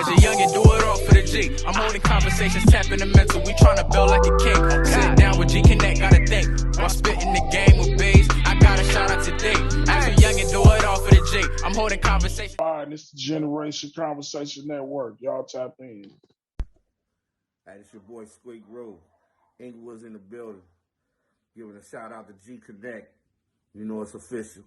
As a youngin', do it all for the G. I'm holding conversations, tapping the mental. We tryna build like a king. Sit down with Gconnet, gotta think. While spitting the game with bees, I gotta shout out today. As a youngin', do it all for the G. I'm holding conversations. All right, this is the Generation Conversation Network. Y'all tap in. Hey, it's your boy Squeak Roo. Inglewood's in the building. Giving a shout out to Gconnet. You know it's official.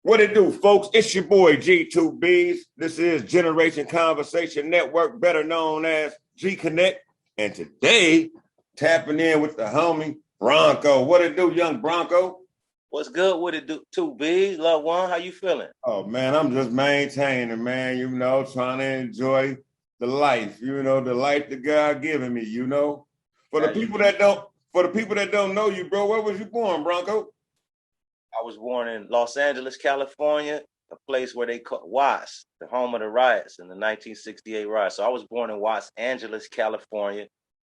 What it do, folks? It's your boy G2Bs. This is Generation Conversation Network, better known as Gconnet. And today, tapping in with the homie Bronco. What it do, young Bronco? What's good? What it do, 2Bs? Love one, how you feeling? Oh, man, I'm just maintaining, man, trying to enjoy the life, the life that God given me, For the people that don't know you, bro, where was you born, Bronco? I was born in Los Angeles, California, a place where they call Watts, the home of the riots in the 1968 riots. So I was born in Los Angeles, California,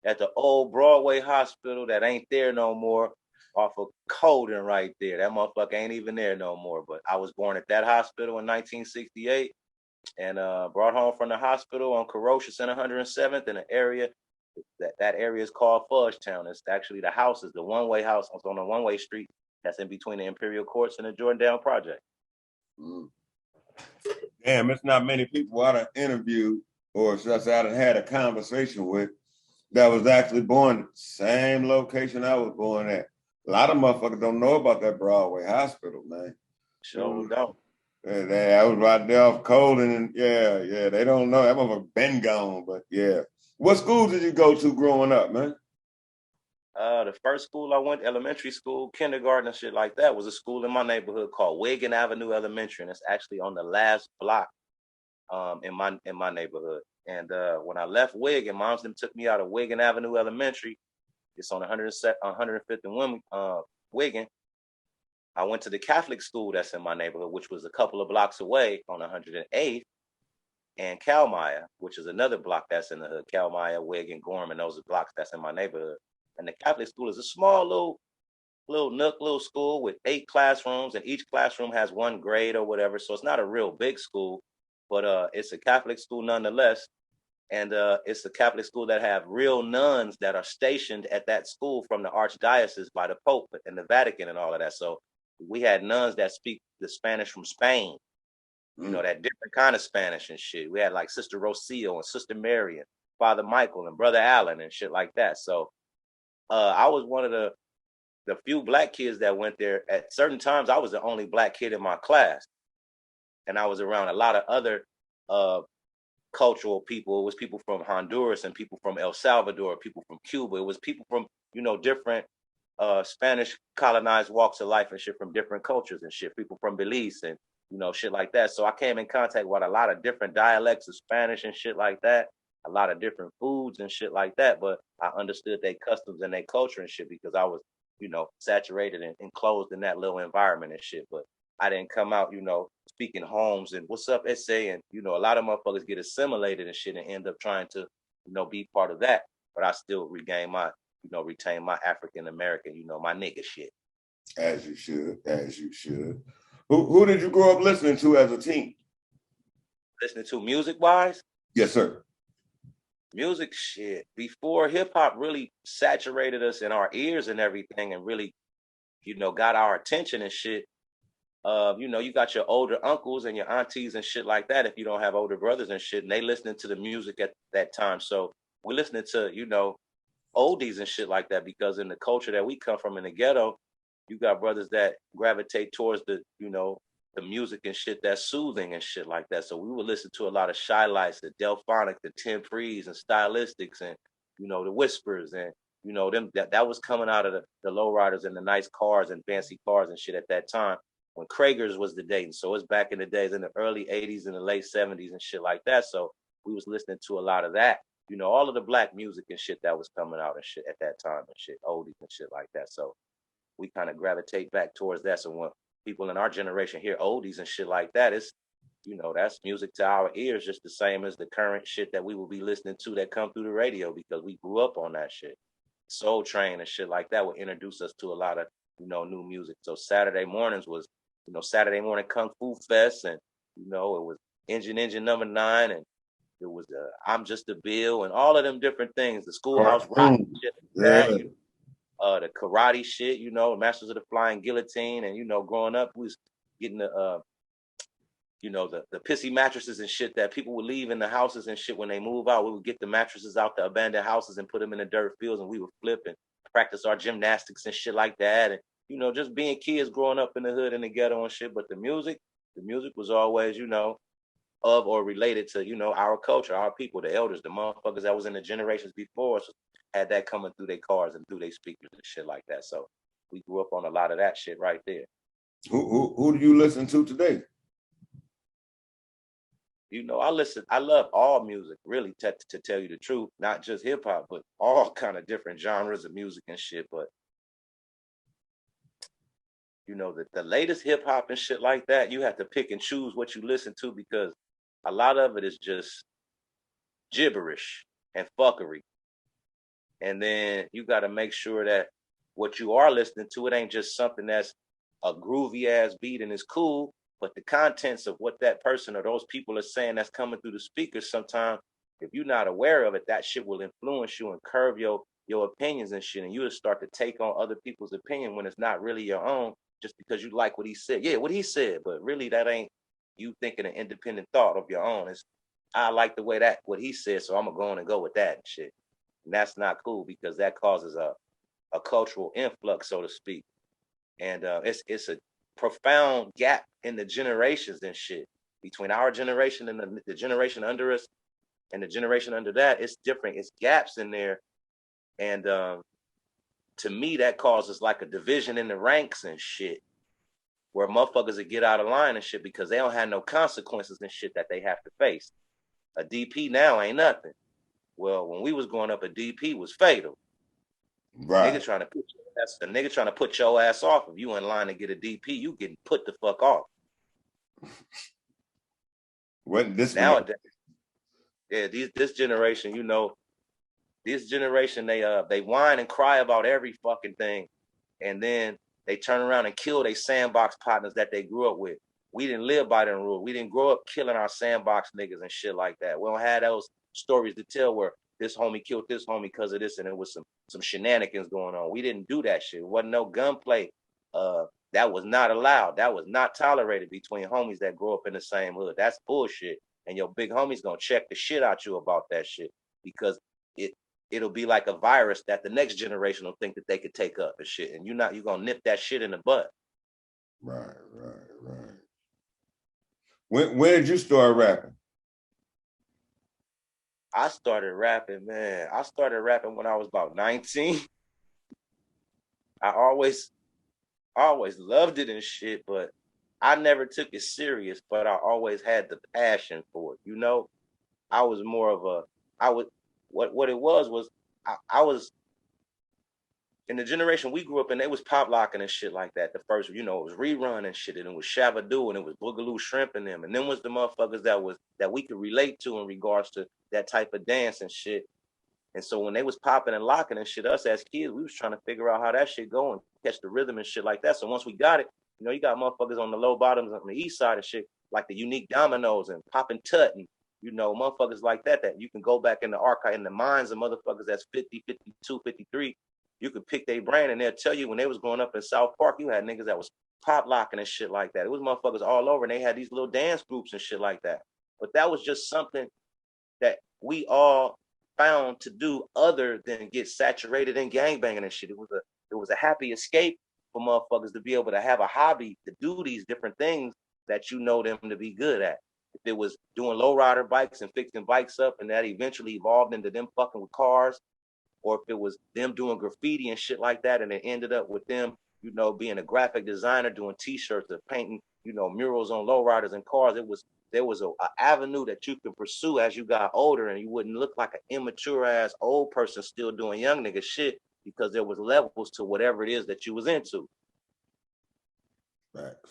at the old Broadway hospital that ain't there no more, off of Colden right there. That motherfucker ain't even there no more. But I was born at that hospital in 1968 and brought home from the hospital on Corocious and 107th in an area. That area is called Fudge Town. It's actually the houses, the one-way house on a one-way street that's in between the Imperial Courts and the Jordandale Project. Damn, it's not many people I've interviewed or just I've had a conversation with that was actually born at the same location I was born at. A lot of motherfuckers don't know about that Broadway hospital, man. Sure don't. I was right there off Colden, and yeah, they don't know. That motherfucker been gone, but yeah. What school did you go to growing up, man? The first school I went, elementary school, kindergarten and shit like that, was a school in my neighborhood called Wiggin Avenue Elementary, and it's actually on the last block in my neighborhood. And when I left Wiggin, moms them took me out of Wiggin Avenue Elementary. It's on 105th and Wiggin. I went to the Catholic school that's in my neighborhood, which was a couple of blocks away on 108th, and Kalmaya, which is another block that's in the hood. Kalmaya, Wiggin, Gorman, those are blocks that's in my neighborhood. And the Catholic school is a small little school with 8 classrooms, and each classroom has one grade or whatever. So it's not a real big school, but it's a Catholic school nonetheless. And it's a Catholic school that have real nuns that are stationed at that school from the Archdiocese by the Pope and the Vatican and all of that. So we had nuns that speak the Spanish from Spain, that different kind of Spanish and shit. We had like Sister Rocio and Sister Mary and Father Michael and Brother Allen and shit like that. So I was one of the few black kids that went there. At certain times, I was the only black kid in my class. And I was around a lot of other cultural people. It was people from Honduras and people from El Salvador, people from Cuba. It was people from, different Spanish colonized walks of life and shit from different cultures and shit, people from Belize and, shit like that. So I came in contact with a lot of different dialects of Spanish and shit like that, a lot of different foods and shit like that. But I understood their customs and their culture and shit because I was, saturated and enclosed in that little environment and shit. But I didn't come out, speaking homes and what's up, essay. And, a lot of motherfuckers get assimilated and shit and end up trying to, be part of that. But I still retain my African American, my nigga shit. As you should. Who did you grow up listening to as a teen? Listening to music-wise? Yes, sir. Music shit. Before hip-hop really saturated us in our ears and everything and really, got our attention and shit. You got your older uncles and your aunties and shit like that if you don't have older brothers and shit, and they listening to the music at that time. So we're listening to, oldies and shit like that because in the culture that we come from in the ghetto, you got brothers that gravitate towards the, the music and shit that's soothing and shit like that. So we would listen to a lot of Shy Lights, the Delphonic, the Tim Freeze and Stylistics and, the Whispers and, them that was coming out of the lowriders and the nice cars and fancy cars and shit at that time when Krager's was the dating. So it's back in the days in the early 80s and the late 70s and shit like that. So we was listening to a lot of that, all of the black music and shit that was coming out and shit at that time and shit, oldies and shit like that. So we kind of gravitate back towards that. So when people in our generation hear oldies and shit like that, it's, that's music to our ears, just the same as the current shit that we will be listening to that come through the radio because we grew up on that shit. Soul Train and shit like that would introduce us to a lot of, new music. So Saturday mornings was, Saturday morning Kung Fu Fest and, it was Engine number 9, and it was I'm Just a Bill, and all of them different things. The Schoolhouse Rock shit like that, the karate shit, Masters of the Flying Guillotine, and growing up, we was getting the the pissy mattresses and shit that people would leave in the houses and shit when they move out. We would get the mattresses out the abandoned houses and put them in the dirt fields, and we would flip and practice our gymnastics and shit like that. And just being kids growing up in the hood and the ghetto and shit. But the music was always, of or related to, our culture, our people, the elders, the motherfuckers that was in the generations before us had that coming through their cars and through their speakers and shit like that. So we grew up on a lot of that shit right there. Who do you listen to today? I love all music, really, to tell you the truth, not just hip hop, but all kind of different genres of music and shit. But the latest hip hop and shit like that, you have to pick and choose what you listen to, because a lot of it is just gibberish and fuckery. And then you got to make sure that what you are listening to, it ain't just something that's a groovy ass beat and it's cool, but the contents of what that person or those people are saying that's coming through the speakers, sometimes if you're not aware of it, that shit will influence you and curve your opinions and shit, and you'll start to take on other people's opinion when it's not really your own, just because you like what he said. Yeah, what he said, but really that ain't you thinking an independent thought of your own. It's, I like the way what he said, so I'm gonna go on and go with that and shit. And that's not cool, because that causes a cultural influx, so to speak. And it's a profound gap in the generations and shit between our generation and the generation under us and the generation under that. It's different. It's gaps in there. And to me, that causes like a division in the ranks and shit, where motherfuckers would get out of line and shit because they don't have no consequences and shit that they have to face. A DP now ain't nothing. Well, when we was growing up, a DP was fatal. Right. A nigga trying to put your ass off. If you in line to get a DP, you getting put the fuck off. What this nowadays? Yeah, this generation, this generation, they whine and cry about every fucking thing, and then they turn around and kill their sandbox partners that they grew up with. We didn't live by them rules. We didn't grow up killing our sandbox niggas and shit like that. We don't have those stories to tell where this homie killed this homie because of this, and it was some shenanigans going on. We didn't do that shit. It wasn't no gunplay. That was not allowed. That was not tolerated between homies that grew up in the same hood. That's bullshit. And your big homie's gonna check the shit out you about that shit, because it'll be like a virus that the next generation will think that they could take up and shit. And you're gonna nip that shit in the butt. Right. When did you start rapping? I started rapping, man. I started rapping when I was about 19. I always loved it and shit, but I never took it serious, but I always had the passion for it. I was more of what it was I was in the generation we grew up in. They was pop locking and shit like that. The first, it was Rerun and shit, and it was Shabba-Doo, and it was Boogaloo Shrimp and them, and them was the motherfuckers that we could relate to in regards to that type of dance and shit. And so when they was popping and locking and shit, us as kids, we was trying to figure out how that shit go and catch the rhythm and shit like that. So once we got it, you got motherfuckers on the low bottoms on the east side and shit, like the Unique Dominoes and Poppin' Tut and, motherfuckers like that you can go back in the archive, in the minds of motherfuckers that's 50, 52, 53. You could pick their brain and they'll tell you when they was growing up in South Park, you had niggas that was pop locking and shit like that. It was motherfuckers all over, and they had these little dance groups and shit like that. But that was just something that we all found to do other than get saturated in gangbanging and shit. It was a happy escape for motherfuckers to be able to have a hobby to do these different things that them to be good at. If it was doing lowrider bikes and fixing bikes up, and that eventually evolved into them fucking with cars, or if it was them doing graffiti and shit like that, and it ended up with them, being a graphic designer, doing t-shirts or painting, murals on lowriders and cars. There was a avenue that you could pursue as you got older, and you wouldn't look like an immature ass old person still doing young nigga shit, because there was levels to whatever it is that you was into. Facts.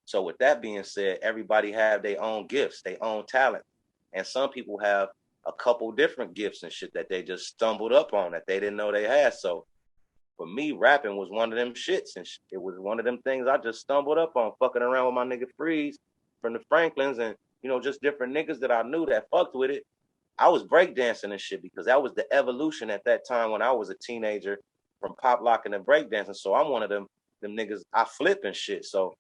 So with that being said, everybody have their own gifts, their own talent. And some people have a couple different gifts and shit that they just stumbled up on that they didn't know they had. So for me, rapping was one of them shits, and it was one of them things I just stumbled up on, fucking around with my nigga Freeze from the Franklins, and just different niggas that I knew that fucked with it. I was breakdancing and shit because that was the evolution at that time when I was a teenager from pop locking and breakdancing. So I'm one of them niggas, I flip and shit. So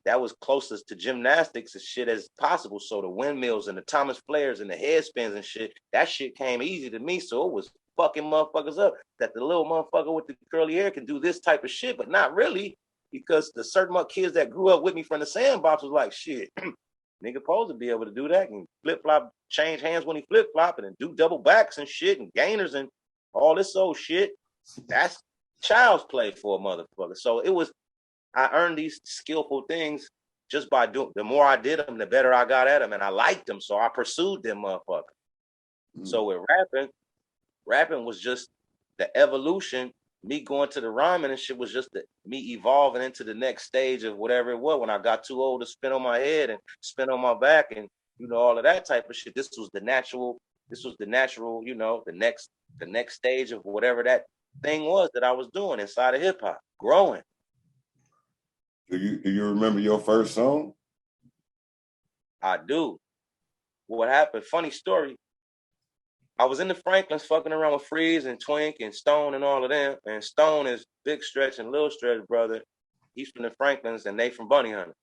that was closest to gymnastics and shit as possible. So the windmills and the Thomas Flares and the head spins and shit, that shit came easy to me. So it was fucking motherfuckers up that the little motherfucker with the curly hair can do this type of shit, but not really, because the certain kids that grew up with me from the sandbox was like, shit, nigga supposed to be able to do that and flip flop, change hands when he flip flopping and do double backs and shit and gainers and all this old shit. That's child's play for a motherfucker. So it was, I earned these skillful things just by doing. The more I did them, the better I got at them, and I liked them, so I pursued them motherfuckers. So with rapping was just the evolution. Me going to the rhyming and shit was just me evolving into the next stage of whatever it was. When I got too old to spin on my head and spin on my back and all of that type of shit, this was the natural, the next stage of whatever that thing was that I was doing inside of hip hop, growing. Do you remember your first song? I do. What happened? Funny story. I was in the Franklins fucking around with Freeze and Twink and Stone and all of them. And Stone is Big Stretch and Lil Stretch brother. He's from the Franklins and they from Bunny Hunter.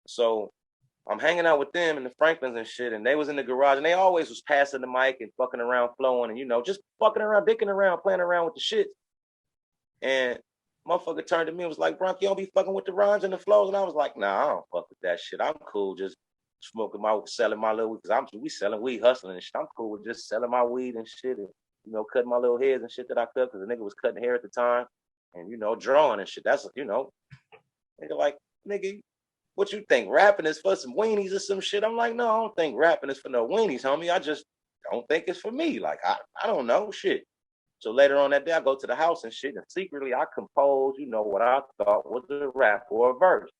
So I'm hanging out with them in the Franklins and shit. And they was in the garage and they always was passing the mic and fucking around, flowing and, just fucking around, dicking around, playing around with the shit. And motherfucker turned to me and was like, Bronco, you don't be fucking with the rhymes and the flows. And I was like, nah, I don't fuck with that shit. I'm cool just selling my little weed, because we selling weed, hustling and shit. I'm cool with just selling my weed and shit and, cutting my little heads and shit that I cut, because the nigga was cutting hair at the time and, drawing and shit. That's, nigga like, nigga, what you think? Rapping is for some weenies or some shit? I'm like, no, I don't think rapping is for no weenies, homie. I just don't think it's for me. Like, I don't know, shit. So later on that day, I go to the house and shit, and secretly I compose, what I thought was a rap or a verse.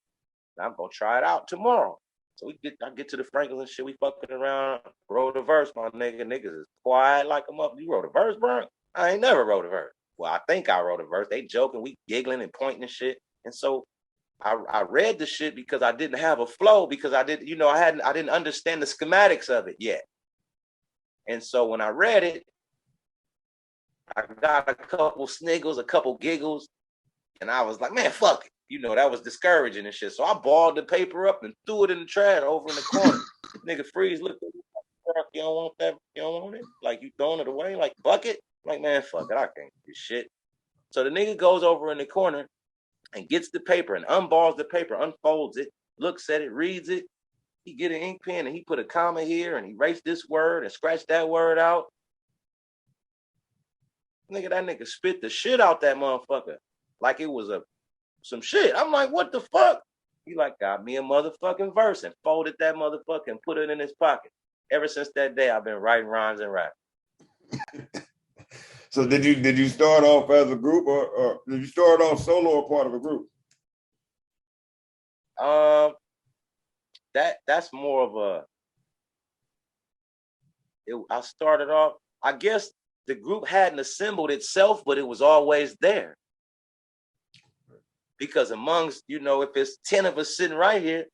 And I'm going to try it out tomorrow. So I get to the Franklin and shit, we fucking around, wrote a verse, my nigga. Niggas is quiet like I'm up. You wrote a verse, bro? I ain't never wrote a verse. Well, I think I wrote a verse. They joking, we giggling and pointing and shit. And so I read the shit because I didn't have a flow, because I didn't understand the schematics of it yet. And so when I read it, I got a couple sniggles, a couple giggles, and I was like, man, fuck it. That was discouraging and shit. So I balled the paper up and threw it in the trash over in the corner. Nigga Freeze looked at me like, you don't want that? You don't want it? Like, you throwing it away? Like, bucket? I'm like, man, fuck it. I can't do shit. So the nigga goes over in the corner and gets the paper and unballs the paper, unfolds it, looks at it, reads it. He get an ink pen and he put a comma here and he erased this word and scratched that word out. Nigga, that nigga spit the shit out that motherfucker like it was some shit. I'm like, what the fuck? He like got me a motherfucking verse and folded that motherfucker and put it in his pocket. Ever since that day, I've been writing rhymes and rapping. So did you start off as a group or did you start off solo or part of a group? That's more of I started off, I guess the group hadn't assembled itself, but it was always there. Because amongst, if it's 10 of us sitting right here,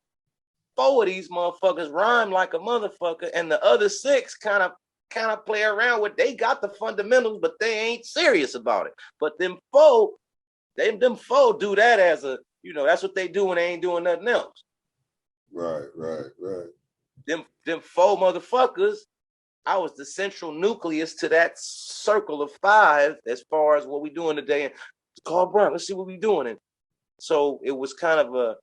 4 of these motherfuckers rhyme like a motherfucker, and the other 6 kind of play around with, they got the fundamentals, but they ain't serious about it. But them 4 do that as a, that's what they do when they ain't doing nothing else. Right. Them 4 motherfuckers, I was the central nucleus to that circle of 5 as far as what we doing today. And call Brian, let's see what we doing. And so it was kind of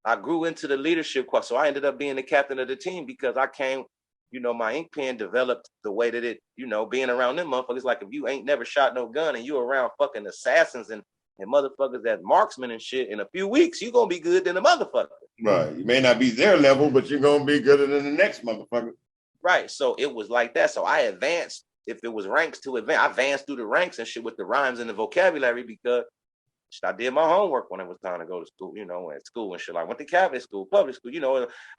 I grew into the leadership quality. So I ended up being the captain of the team because I came, my ink pen developed the way that it, being around them motherfuckers. Like if you ain't never shot no gun and you around fucking assassins and motherfuckers that marksmen and shit, in a few weeks, you going to be good than a motherfucker. Right. You may not be their level, but you're going to be gooder than the next motherfucker. Right. So it was like that. So I advanced, if it was ranks to advance, I advanced through the ranks and shit with the rhymes and the vocabulary because I did my homework when it was time to go to school, at school and shit. I went to Catholic school, public school,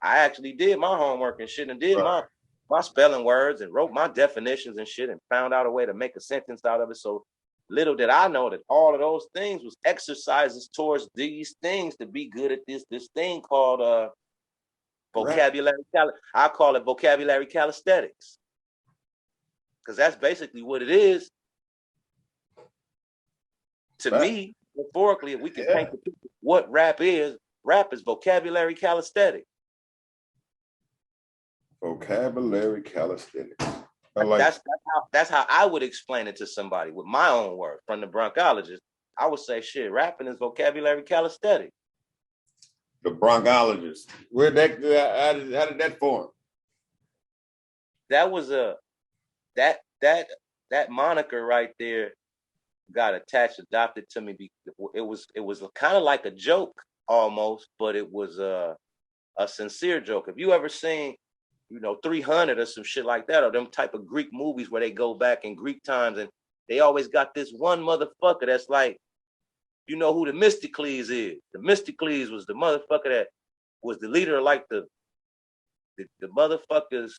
I actually did my homework and shit and did my spelling words and wrote my definitions and shit and found out a way to make a sentence out of it. So little did I know that all of those things was exercises towards these things to be good at this thing called vocabulary. I call it vocabulary calisthenics, because that's basically what it is. To me, metaphorically, if we can paint the picture what rap is vocabulary calisthenics. Vocabulary calisthenics. Like that's how I would explain it to somebody with my own words from the Bronc'ologist. I would say, shit, rapping is vocabulary calisthenics. The Bronc'ologist. How did that form? That was that moniker right there got adopted to me. It was kind of like a joke almost, but it was a sincere joke. If you ever seen 300 or some shit like that, or them type of Greek movies where they go back in Greek times and they always got this one motherfucker that's like, you know who the Mysticles is. The Mysticles was the motherfucker that was the leader of like the motherfuckers.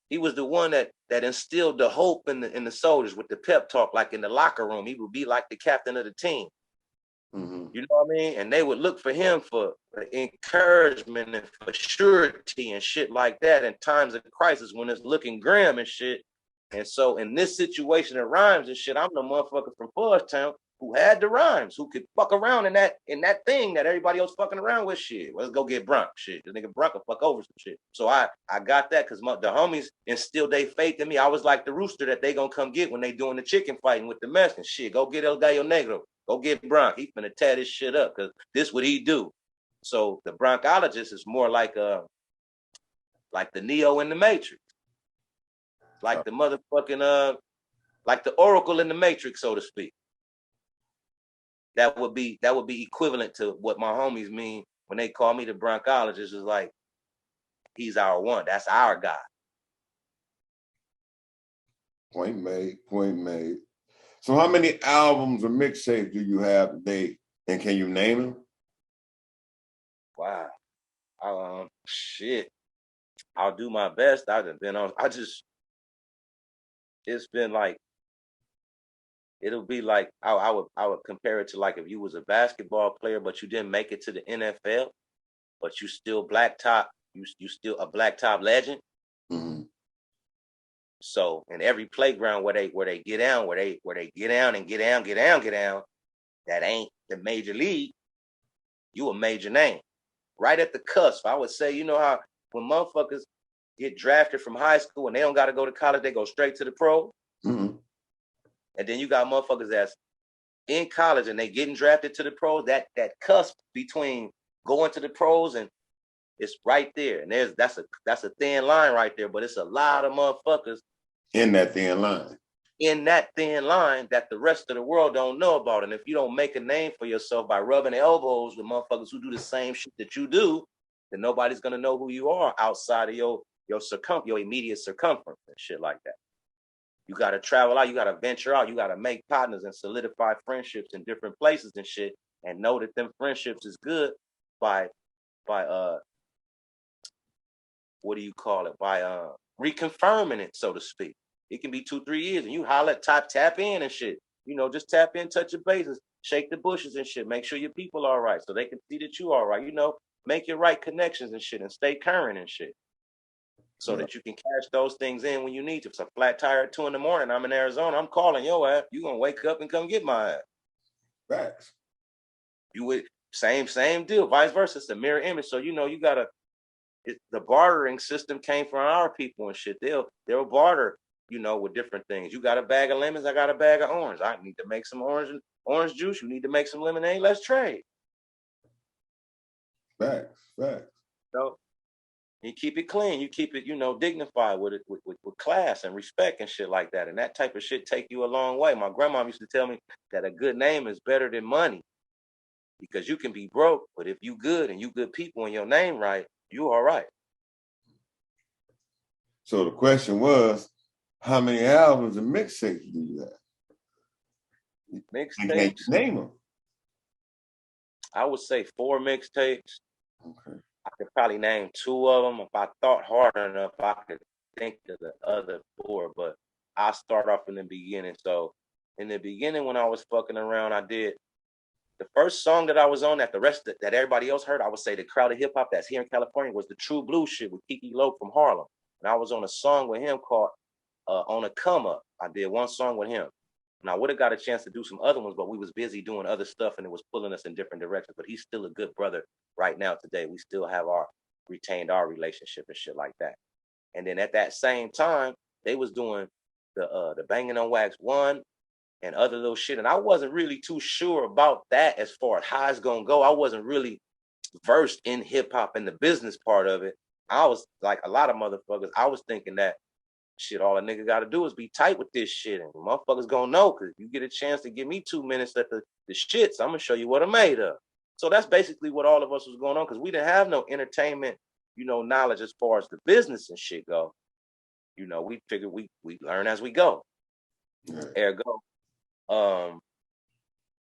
He was the one that instilled the hope in the soldiers with the pep talk, like in the locker room. He would be like the captain of the team. Mm-hmm. You know what I mean? And they would look for him for encouragement and for surety and shit like that in times of crisis when it's looking grim and shit. And so in this situation of rhymes and shit, I'm the motherfucker from Fudge Town who had the rhymes, who could fuck around in that thing that everybody else fucking around with. Shit, let's go get Bronc. Shit, the nigga Bronc will fuck over some shit. So I got that because the homies instilled their faith in me. I was like the rooster that they gonna come get when they doing the chicken fighting with the Mexican. Shit, go get El Gallo Negro. Go get Bronc. He finna tear this shit up because this what he do. So the Bronc'ologist is more like the Neo in the Matrix. Like the motherfucking like the Oracle in the Matrix, so to speak. That would be equivalent to what my homies mean when they call me the Bronc'ologist. Is like, he's our one. That's our guy. Point made. So how many albums or mixtapes do you have today? And can you name them? Wow. Shit. I'll do my best. It's been like, it'll be like, I would compare it to like if you was a basketball player, but you didn't make it to the NFL, but you still you still a blacktop legend. Mm-hmm. So in every playground where they get down, where they get down, that ain't the major league. You a major name. Right at the cusp. I would say, you know how when motherfuckers get drafted from high school and they don't gotta go to college, they go straight to the pro. Mm-hmm. And then you got motherfuckers that's in college and they getting drafted to the pros. That cusp between going to the pros and it's right there. And that's a thin line right there, but it's a lot of motherfuckers in that thin line. That the rest of the world don't know about. And if you don't make a name for yourself by rubbing elbows with motherfuckers who do the same shit that you do, then nobody's gonna know who you are outside of your immediate circumference and shit like that. You gotta travel out, you gotta venture out, you gotta make partners and solidify friendships in different places and shit, and know that them friendships is good by what do you call it? By reconfirming it, so to speak. It can be 2-3 years and you holler, tap in and shit. Just tap in, touch your bases, shake the bushes and shit. Make sure your people are all right so they can see that you are right. Make your right connections and shit and stay current and shit. So that you can cash those things in when you need to. If it's a flat tire at 2 a.m, I'm in Arizona, I'm calling your ass. You gonna wake up and come get my ass. Facts. You would same deal, vice versa. It's a mirror image. So you gotta. The bartering system came from our people and shit. They'll barter, with different things. You got a bag of lemons, I got a bag of orange. I need to make some orange juice. You need to make some lemonade. Let's trade. Facts. So you keep it clean. You keep it, dignified with it, with class and respect and shit like that. And that type of shit take you a long way. My grandma used to tell me that a good name is better than money because you can be broke, but if you good and you good people and your name right, you all right. So the question was, how many albums and mixtapes do you have? Mixtapes? Name them. I would say 4 mixtapes. Okay. I could probably name 2 of them. If I thought hard enough, I could think of the other 4, but I'll start off in the beginning. So in the beginning when I was fucking around, I did The first song that I was on that that everybody else heard, I would say the crowd of hip hop that's here in California was the True Blue shit with Kiki Loc from Harlem. And I was on a song with him called On a Come Up. I did one song with him. And I would have got a chance to do some other ones, but we was busy doing other stuff and it was pulling us in different directions. But he's still a good brother right now today. We still have retained our relationship and shit like that. And then at that same time, they was doing the Banging on Wax 1 and other little shit. And I wasn't really too sure about that as far as how it's gonna go. I wasn't really versed in hip hop and the business part of it. I was like a lot of motherfuckers, I was thinking that shit, all a nigga gotta do is be tight with this shit. And motherfuckers gonna know, because if you get a chance to give me 2 minutes at the shits, I'm gonna show you what I'm made of. So that's basically what all of us was going on, because we didn't have no entertainment, knowledge as far as the business and shit go. We figured we learn as we go. Ergo.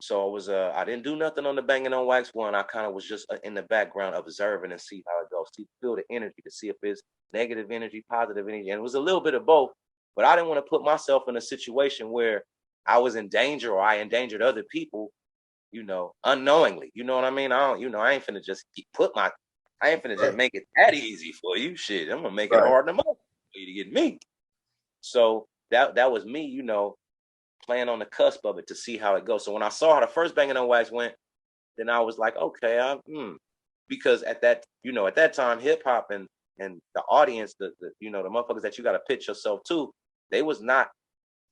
So I was I didn't do nothing on the Banging on Wax 1. I kind of was just in the background observing and see how it goes, feel the energy to see if it's negative energy, positive energy, and it was a little bit of both. But I didn't want to put myself in a situation where I was in danger or I endangered other people, unknowingly. You know what I mean? I ain't finna just I ain't finna just make it that easy for you. Shit, I'm gonna make it hard enough for you to get me. So that was me, playing on the cusp of it to see how it goes. So when I saw how the first Banging on Wax went, then I was like, okay, because at that time, hip hop and the audience, the motherfuckers that you got to pitch yourself to, they was not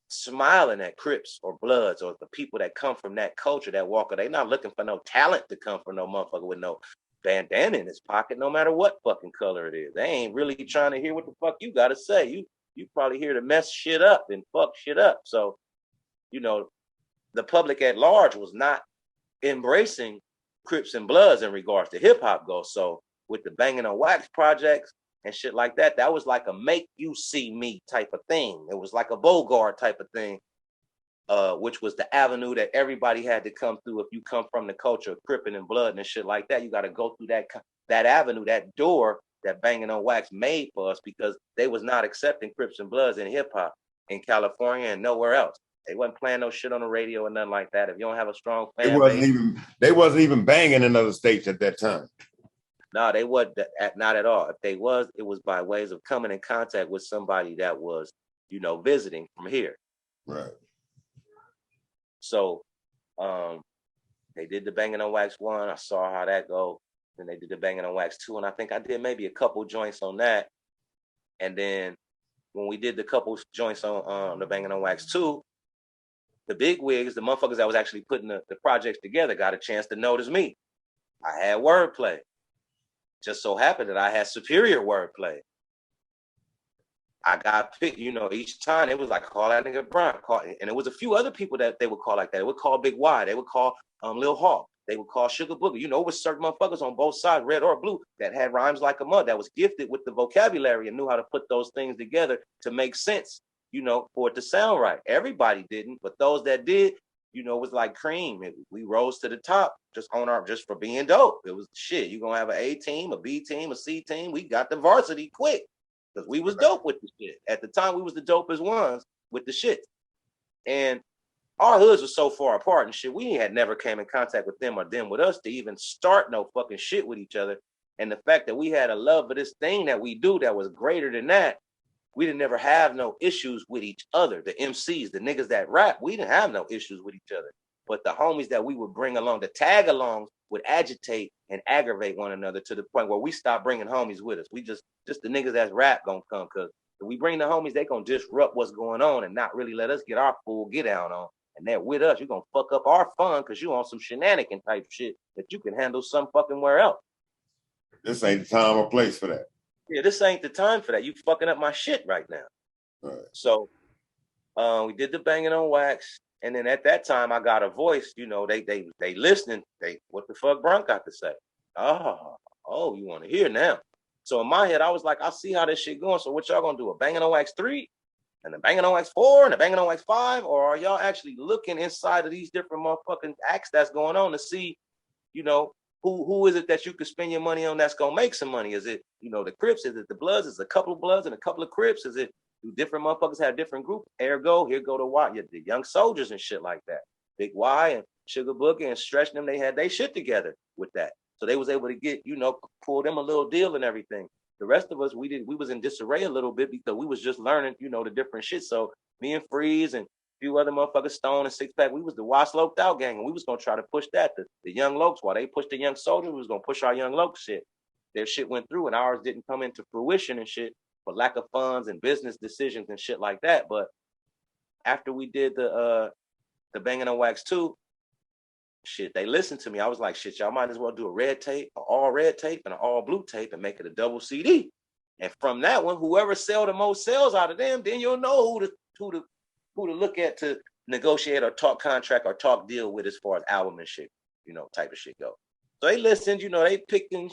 smiling at Crips or Bloods or the people that come from that culture, that walker. They not looking for no talent to come from no motherfucker with no bandana in his pocket, no matter what fucking color it is. They ain't really trying to hear what the fuck you got to say. You probably here to mess shit up and fuck shit up. So, the public at large was not embracing Crips and Bloods in regards to hip hop goes. So with the Banging on Wax projects and shit like that, that was like a make you see me type of thing. It was like a Bogart type of thing, which was the avenue that everybody had to come through. If you come from the culture of Crippin' and Blood and shit like that, you got to go through that avenue, that door that Banging on Wax made for us, because they was not accepting Crips and Bloods in hip hop in California and nowhere else. They wasn't playing no shit on the radio or nothing like that. If you don't have a strong fan base, they wasn't even banging in other states at that time. No, they wasn't, not at all. If they was, it was by ways of coming in contact with somebody that was, visiting from here. Right. So, they did the Banging on Wax 1. I saw how that go. Then they did the Banging on Wax 2, and I think I did maybe a couple joints on that. And then when we did the couple joints on the Banging on Wax 2, the big wigs, the motherfuckers that was actually putting the projects together, got a chance to notice me. I had wordplay. Just so happened that I had superior wordplay. I got picked, each time it was like, call that nigga Bronc. And it was a few other people that they would call like that. They would call Big Y. They would call Lil Hawk. They would call Sugar Booger. It was certain motherfuckers on both sides, red or blue, that had rhymes like a mud, that was gifted with the vocabulary and knew how to put those things together to make sense, for it to sound right. Everybody didn't, but those that did, it was like cream. We rose to the top just for being dope. It was shit. You're gonna have an A team, a B team, a C team. We got the varsity quick because we was dope with the shit. At the time, we was the dopest ones with the shit. And our hoods were so far apart and shit, we had never came in contact with them or them with us to even start no fucking shit with each other. And the fact that we had a love for this thing that we do that was greater than that, we didn't never have no issues with each other. The MCs, the niggas that rap, we didn't have no issues with each other. But the homies that we would bring along, the tag-alongs, would agitate and aggravate one another to the point where we stopped bringing homies with us. We just the niggas that's rap gonna come, because if we bring the homies, they gonna disrupt what's going on and not really let us get our full get down on. And they're with us, you're gonna fuck up our fun because you on some shenanigan type shit that you can handle some fucking where else. This ain't the time or place for that. Yeah, this ain't the time for that. You fucking up my shit right now. Right. So we did the Banging on Wax. And then at that time, I got a voice, they listening. What the fuck Bronc got to say? Oh, you want to hear now. So in my head, I was like, I see how this shit going. So what y'all gonna do? A Banging on Wax 3? And the Banging on Wax 4? And the Banging on Wax 5? Or are y'all actually looking inside of these different motherfucking acts that's going on to see, who is it that you could spend your money on that's gonna make some money? Is it, the Crips? Is it the Bloods? Is it a couple of Bloods and a couple of Crips? Is it, do different motherfuckers have different groups? Ergo, here go the Y, the young soldiers and shit like that. Big Y Sugar Boogie and Stretch them, they had they shit together with that. So they was able to get, pull them a little deal and everything. The rest of us, we was in disarray a little bit because we was just learning, the different shit. So me and Freeze and a few other motherfuckers, Stone and Six Pack, we was the Wattsloc'edoutgang, and we was gonna try to push that. The young Locs, while they pushed the young soldiers, we was gonna push our young Loc shit. Their shit went through and ours didn't come into fruition and shit for lack of funds and business decisions and shit like that. But after we did the Bangin' on Wax 2, shit, they listened to me. I was like, shit, y'all might as well do a red tape, an all red tape, and an all blue tape and make it a double CD. And from that one, whoever sell the most sales out of them, then you'll know who to look at to negotiate or talk contract or talk deal with as far as album and shit, type of shit go. So they listened, they picked and,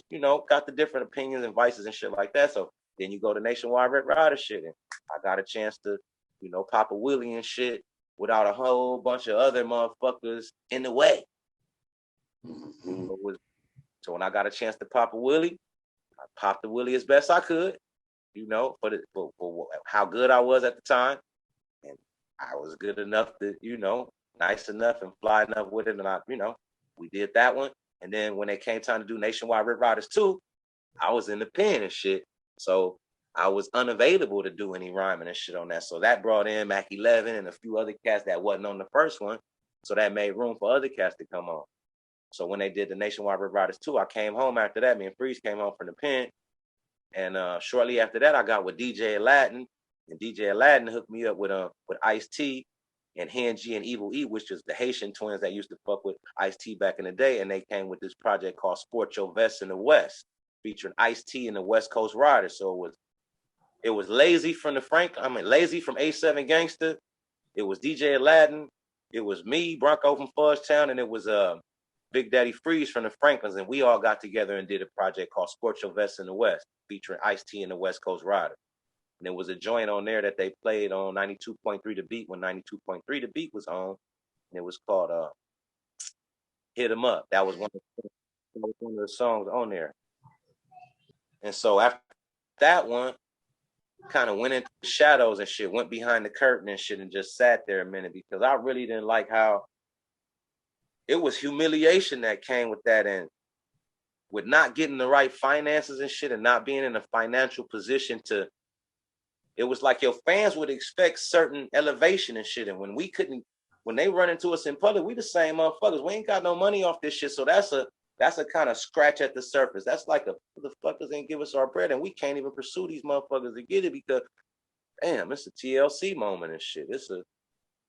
got the different opinions and vices and shit like that. So then you go to Nationwide Red Rider shit, and I got a chance to, pop a wheelie and shit without a whole bunch of other motherfuckers in the way. So when I got a chance to pop a wheelie, I popped the wheelie as best I could, for how good I was at the time. And I was good enough to, nice enough and fly enough with it. And we did that one. And then when it came time to do Nationwide Rip Riders 2, I was in the pen and shit. So I was unavailable to do any rhyming and shit on that. So that brought in Mac 11 and a few other cats that wasn't on the first one. So that made room for other cats to come on. So when they did the Nationwide Rip Riders 2, I came home after that. Me and Freeze came home from the pen. And shortly after that, I got with DJ Aladdin. And DJ Aladdin hooked me up with Ice-T and Hen G and Evil E, which is the Haitian twins that used to fuck with Ice-T back in the day. And they came with this project called Sport Your Vest in the West, featuring Ice-T and the West Coast Riders. So it was Lazy from Lazy from A7 Gangsta. It was DJ Aladdin. It was me, Bronco from Fudge Town, and it was Big Daddy Freeze from the Franklins, and we all got together and did a project called Sport Your Vest in the West, featuring Ice-T and the West Coast Rider. And there was a joint on there that they played on 92.3 The Beat when 92.3 The Beat was on, and it was called Hit 'Em Up. That was one of the songs on there. And so after that one, kind of went into the shadows and shit, went behind the curtain and shit, and just sat there a minute because I really didn't like how it was humiliation that came with that, and with not getting the right finances and shit and not being in a financial position to, it was like your fans would expect certain elevation and shit. And when they run into us in public, we the same motherfuckers. We ain't got no money off this shit. So that's a kind of scratch at the surface. That's like the fuckers ain't give us our bread and we can't even pursue these motherfuckers to get it because, damn, it's a TLC moment and shit.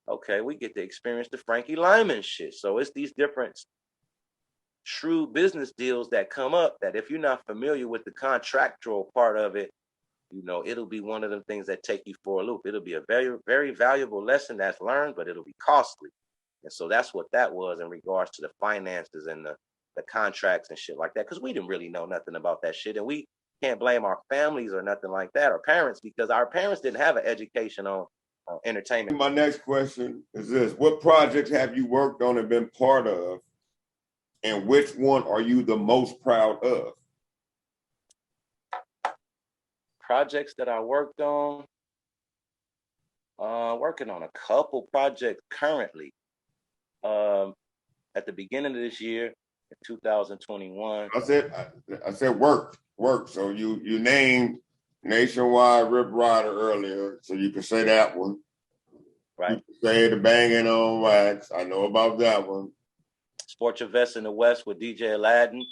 Okay, we get to experience the Frankie Lyman shit. So it's these different shrewd business deals that come up that if you're not familiar with the contractual part of it, it'll be one of them things that take you for a loop. It'll be a very, very valuable lesson that's learned, but it'll be costly. And so that's what that was in regards to the finances and the contracts and shit like that, because we didn't really know nothing about that shit. And we can't blame our families or nothing like that, or parents, because our parents didn't have an education on entertainment. My next question is this: what projects have you worked on and been part of, and which one are you the most proud of? Projects that I worked on, working on a couple projects currently. At the beginning of this year, in 2021. I said work. So you named Nationwide Rip Rider earlier, so you can say that one. Right. You can say the Bangin' on Wax. I know about that one. Sport Your Vest in the West with DJ Aladdin.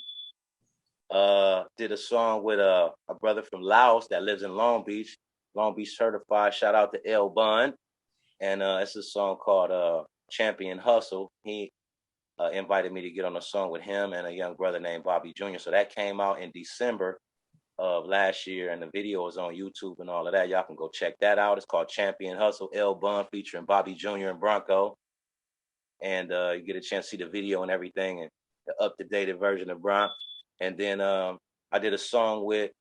Did a song with a brother from Laos that lives in Long Beach certified. Shout out to El Bun. And it's a song called Champion Hustle. He invited me to get on a song with him and a young brother named Bobby Jr. So that came out in December of last year, and the video is on YouTube and all of that. Y'all can go check that out. It's called Champion Hustle, El Bun featuring Bobby Jr. and Bronco. And you get a chance to see the video and everything and the up-to-date version of Bronc. And then I did a song with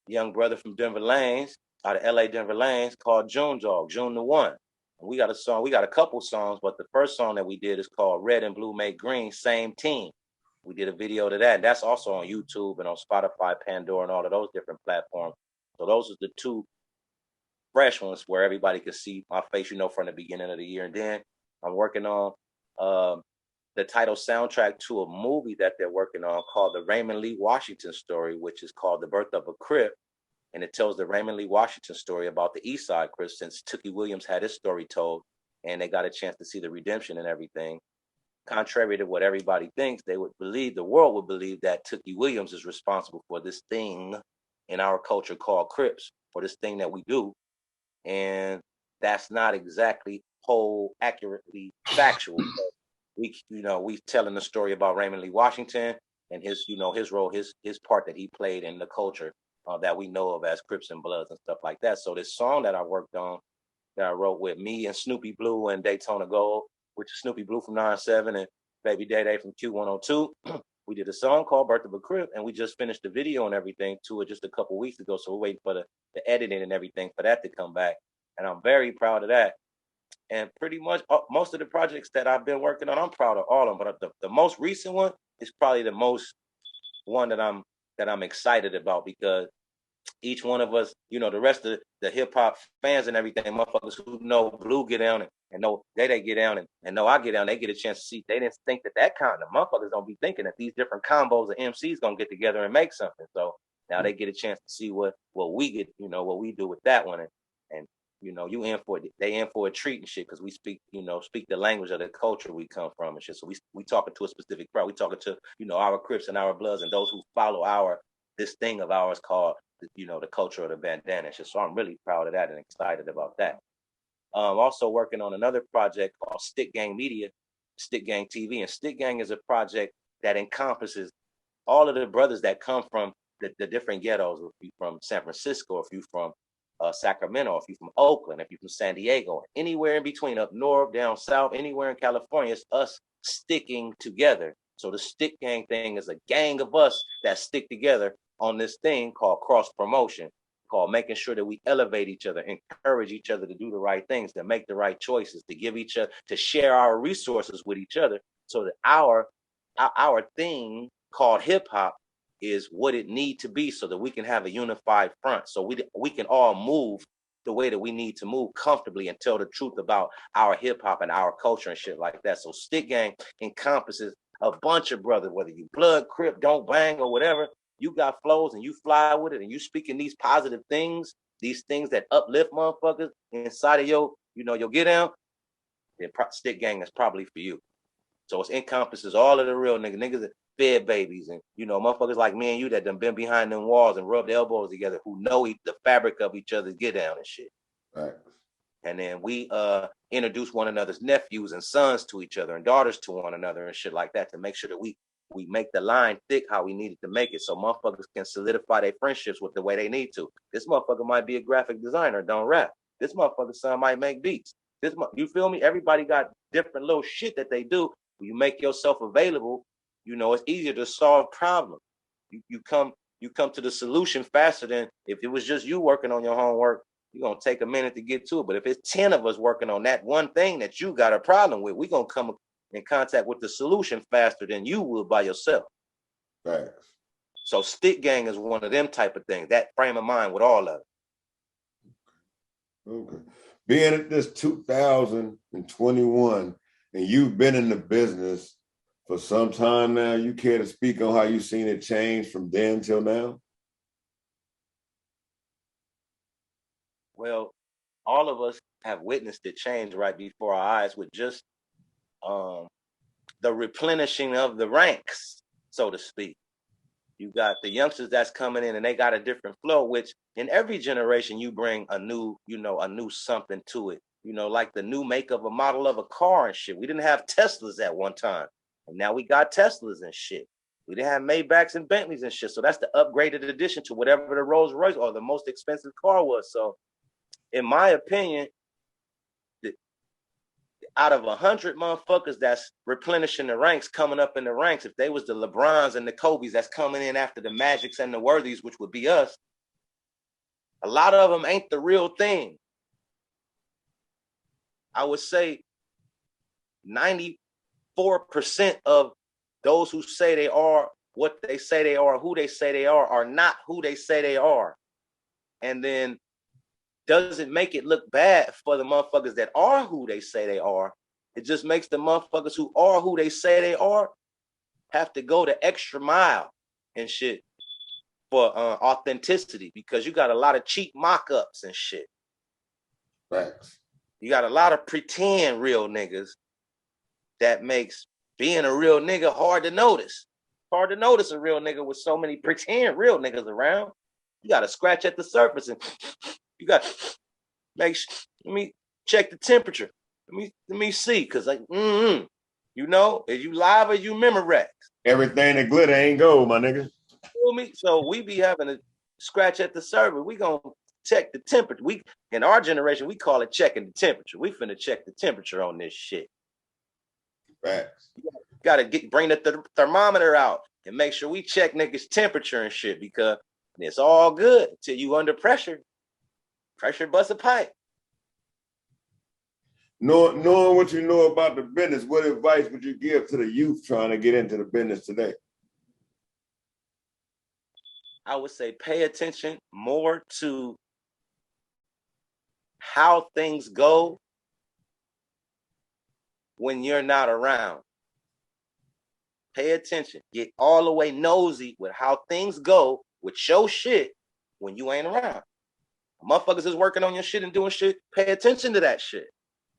young brother from Denver Lanes, out of LA Denver Lanes, called June Dog, June the One. And we got a couple songs, but the first song that we did is called Red and Blue Make Green, Same Team. We did a video to that. And that's also on YouTube and on Spotify, Pandora, and all of those different platforms. So those are the two fresh ones where everybody could see my face, from the beginning of the year. And then I'm working on the title soundtrack to a movie that they're working on called The Raymond Lee Washington Story, which is called The Birth of a Crip. And it tells the Raymond Lee Washington story about the East Side Crips, since Tookie Williams had his story told and they got a chance to see the redemption and everything. Contrary to what everybody thinks, they would believe, the world would believe that Tookie Williams is responsible for this thing in our culture called Crips, for this thing that we do. And that's not exactly whole, accurately factual. We telling the story about Raymond Lee Washington and his role, his part that he played in the culture that we know of as Crips and Bloods and stuff like that. So this song that I worked on, that I wrote with me and Snoopy Blue and Daytona Gold, which is Snoopy Blue from 9-7 and Baby Day Day from Q102. We did a song called Birth of a Crip, and we just finished the video and everything to it just a couple weeks ago. So we're waiting for the editing and everything for that to come back. And I'm very proud of that. And pretty much most of the projects that I've been working on, I'm proud of all of them. But the most recent one is probably the most one that I'm excited about, because each one of us, the rest of the hip hop fans and everything, motherfuckers who know Blue get down and know they get down and know I get down, they get a chance to see. They didn't think that kind of motherfuckers don't be thinking that these different combos of MCs gonna get together and make something. So now they get a chance to see what we get, what we do with that one. And you in for it. They in for a treat and shit, because we speak the language of the culture we come from and shit. So we talking to a specific crowd. We talking to, our Crips and our Bloods and those who follow this thing of ours called, the culture of the bandana and shit. So I'm really proud of that and excited about that. Also working on another project called Stick Gang Media, Stick Gang TV. And Stick Gang is a project that encompasses all of the brothers that come from the different ghettos. If you're from San Francisco, if you're from Sacramento, if you're from Oakland, if you're from San Diego, anywhere in between, up north, down south, anywhere in California, it's us sticking together. So the Stick Gang thing is a gang of us that stick together on this thing called cross promotion, called making sure that we elevate each other, encourage each other to do the right things, to make the right choices, to give each other, to share our resources with each other, so that our thing called hip hop is what it need to be, so that we can have a unified front, so we can all move the way that we need to move comfortably and tell the truth about our hip hop and our culture and shit like that. So Stick Gang encompasses a bunch of brothers, whether you Blood, Crip, Don't Bang, or whatever. You got flows and you fly with it and you speaking these positive things, these things that uplift motherfuckers inside of your get down, then Stick Gang is probably for you. So it encompasses all of the real niggas that fed babies and, motherfuckers like me and you that done been behind them walls and rubbed elbows together, who know the fabric of each other's get down and shit. Right. And then we introduce one another's nephews and sons to each other and daughters to one another and shit like that, to make sure that we make the line thick how we needed to make it, so motherfuckers can solidify their friendships with the way they need to. This motherfucker might be a graphic designer, don't rap. This motherfucker's son might make beats. You feel me? Everybody got different little shit that they do. When you make yourself available, it's easier to solve problems. You come to the solution faster than if it was just you working on your homework. You're going to take a minute to get to it. But if it's 10 of us working on that one thing that you got a problem with, we're going to come in contact with the solution faster than you will by yourself. Right. So Stick Gang is one of them type of things, that frame of mind with all of it. Okay. Being at this 2021, and you've been in the business for some time now, you care to speak on how you've seen it change from then till now? Well, all of us have witnessed it change right before our eyes with just the replenishing of the ranks, so to speak. You got the youngsters that's coming in and they got a different flow, which in every generation you bring a new something to it. Like the new make of a model of a car and shit. We didn't have Teslas at one time, and now we got Teslas and shit. We didn't have Maybachs and Bentleys and shit. So that's the upgraded addition to whatever the Rolls Royce or the most expensive car was. So in my opinion, out of 100 motherfuckers that's replenishing the ranks, coming up in the ranks, if they was the LeBrons and the Kobe's that's coming in after the Magics and the Worthies, which would be us, a lot of them ain't the real thing. I would say 94% of those who say they are what they say they are, who they say they are not who they say they are. And then doesn't make it look bad for the motherfuckers that are who they say they are, It just makes the motherfuckers who are who they say they are have to go the extra mile and shit for authenticity, because you got a lot of cheap mock-ups and shit. Facts. You got a lot of pretend real niggas that makes being a real nigga hard to notice. Hard to notice a real nigga with so many pretend real niggas around. You got to scratch at the surface and you got let me check the temperature. Let me see, cause like you know, is you live or you Memorex? Everything that glitter ain't gold, my nigga. Feel me? So we be having to scratch at the surface. We gonna check the temperature. We in our generation we call it checking the temperature. We finna check the temperature on this shit. Facts. You gotta bring the thermometer out and make sure we check niggas' temperature and shit, because it's all good until you under pressure. Pressure bust a pipe. Knowing what you know about the business, what advice would you give to the youth trying to get into the business today? I would say pay attention more to how things go when you're not around. Pay attention. Get all the way nosy with how things go with your shit when you ain't around. Motherfuckers is working on your shit and doing shit. Pay attention to that shit.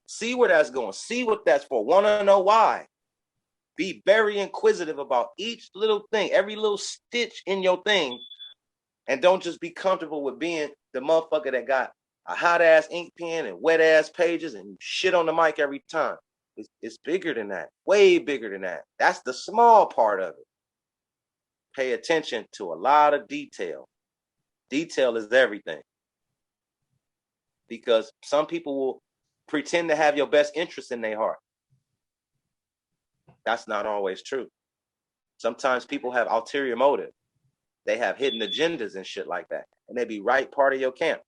See where that's going. See what that's for. Want to know why. Be very inquisitive about each little thing, every little stitch in your thing. And don't just be comfortable with being the motherfucker that got a hot-ass ink pen and wet-ass pages and shit on the mic every time. It's bigger than that. Way bigger than that. That's the small part of it. Pay attention to a lot of detail. Detail is everything. Because some people will pretend to have your best interest in their heart. That's not always true. Sometimes people have ulterior motive. They have hidden agendas and shit like that. And they be right part of your camp.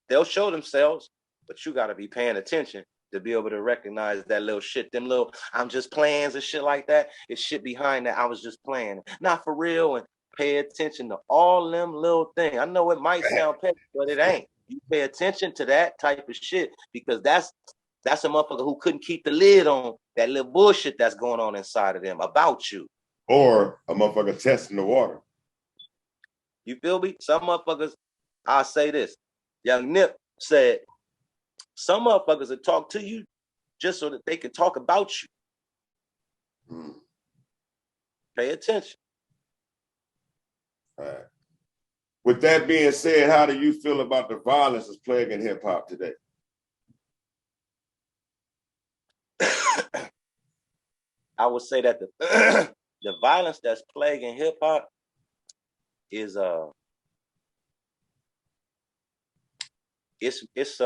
They'll show themselves, but you got to be paying attention to be able to recognize that little shit, them little, I'm just playing and shit like that. It's shit behind that. I was just playing. Not for real. And pay attention to all them little things. I know it might sound petty, but it ain't. You pay attention to that type of shit, because that's a motherfucker who couldn't keep the lid on that little bullshit that's going on inside of them about you. Or a motherfucker testing the water. You feel me? Some motherfuckers, I'll say this. Young Nip said, some motherfuckers will talk to you just so that they can talk about you. Pay attention. All right. With that being said, how do you feel about the violence that's plaguing hip hop today? I would say that the violence that's plaguing hip hop is it's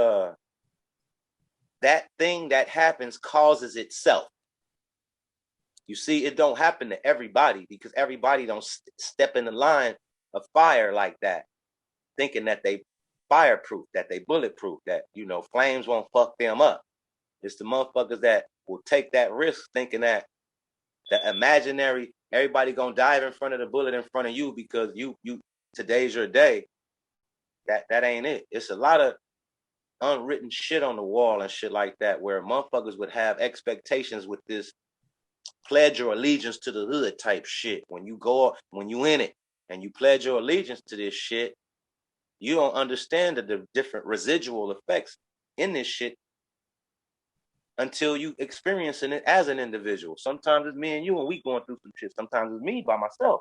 that thing that happens causes itself. You see, it don't happen to everybody, because everybody don't step in the line of fire like that, thinking that they fireproof, that they bulletproof, that, you know, flames won't fuck them up. It's the motherfuckers that will take that risk thinking that the imaginary, everybody gonna dive in front of the bullet in front of you because you today's your day. That ain't it. It's a lot of unwritten shit on the wall and shit like that, where motherfuckers would have expectations with this pledge your allegiance to the hood type shit. When you in it and you pledge your allegiance to this shit, you don't understand the different residual effects in this shit until you experiencing it as an individual. Sometimes it's me and you and we going through some shit. Sometimes it's me by myself.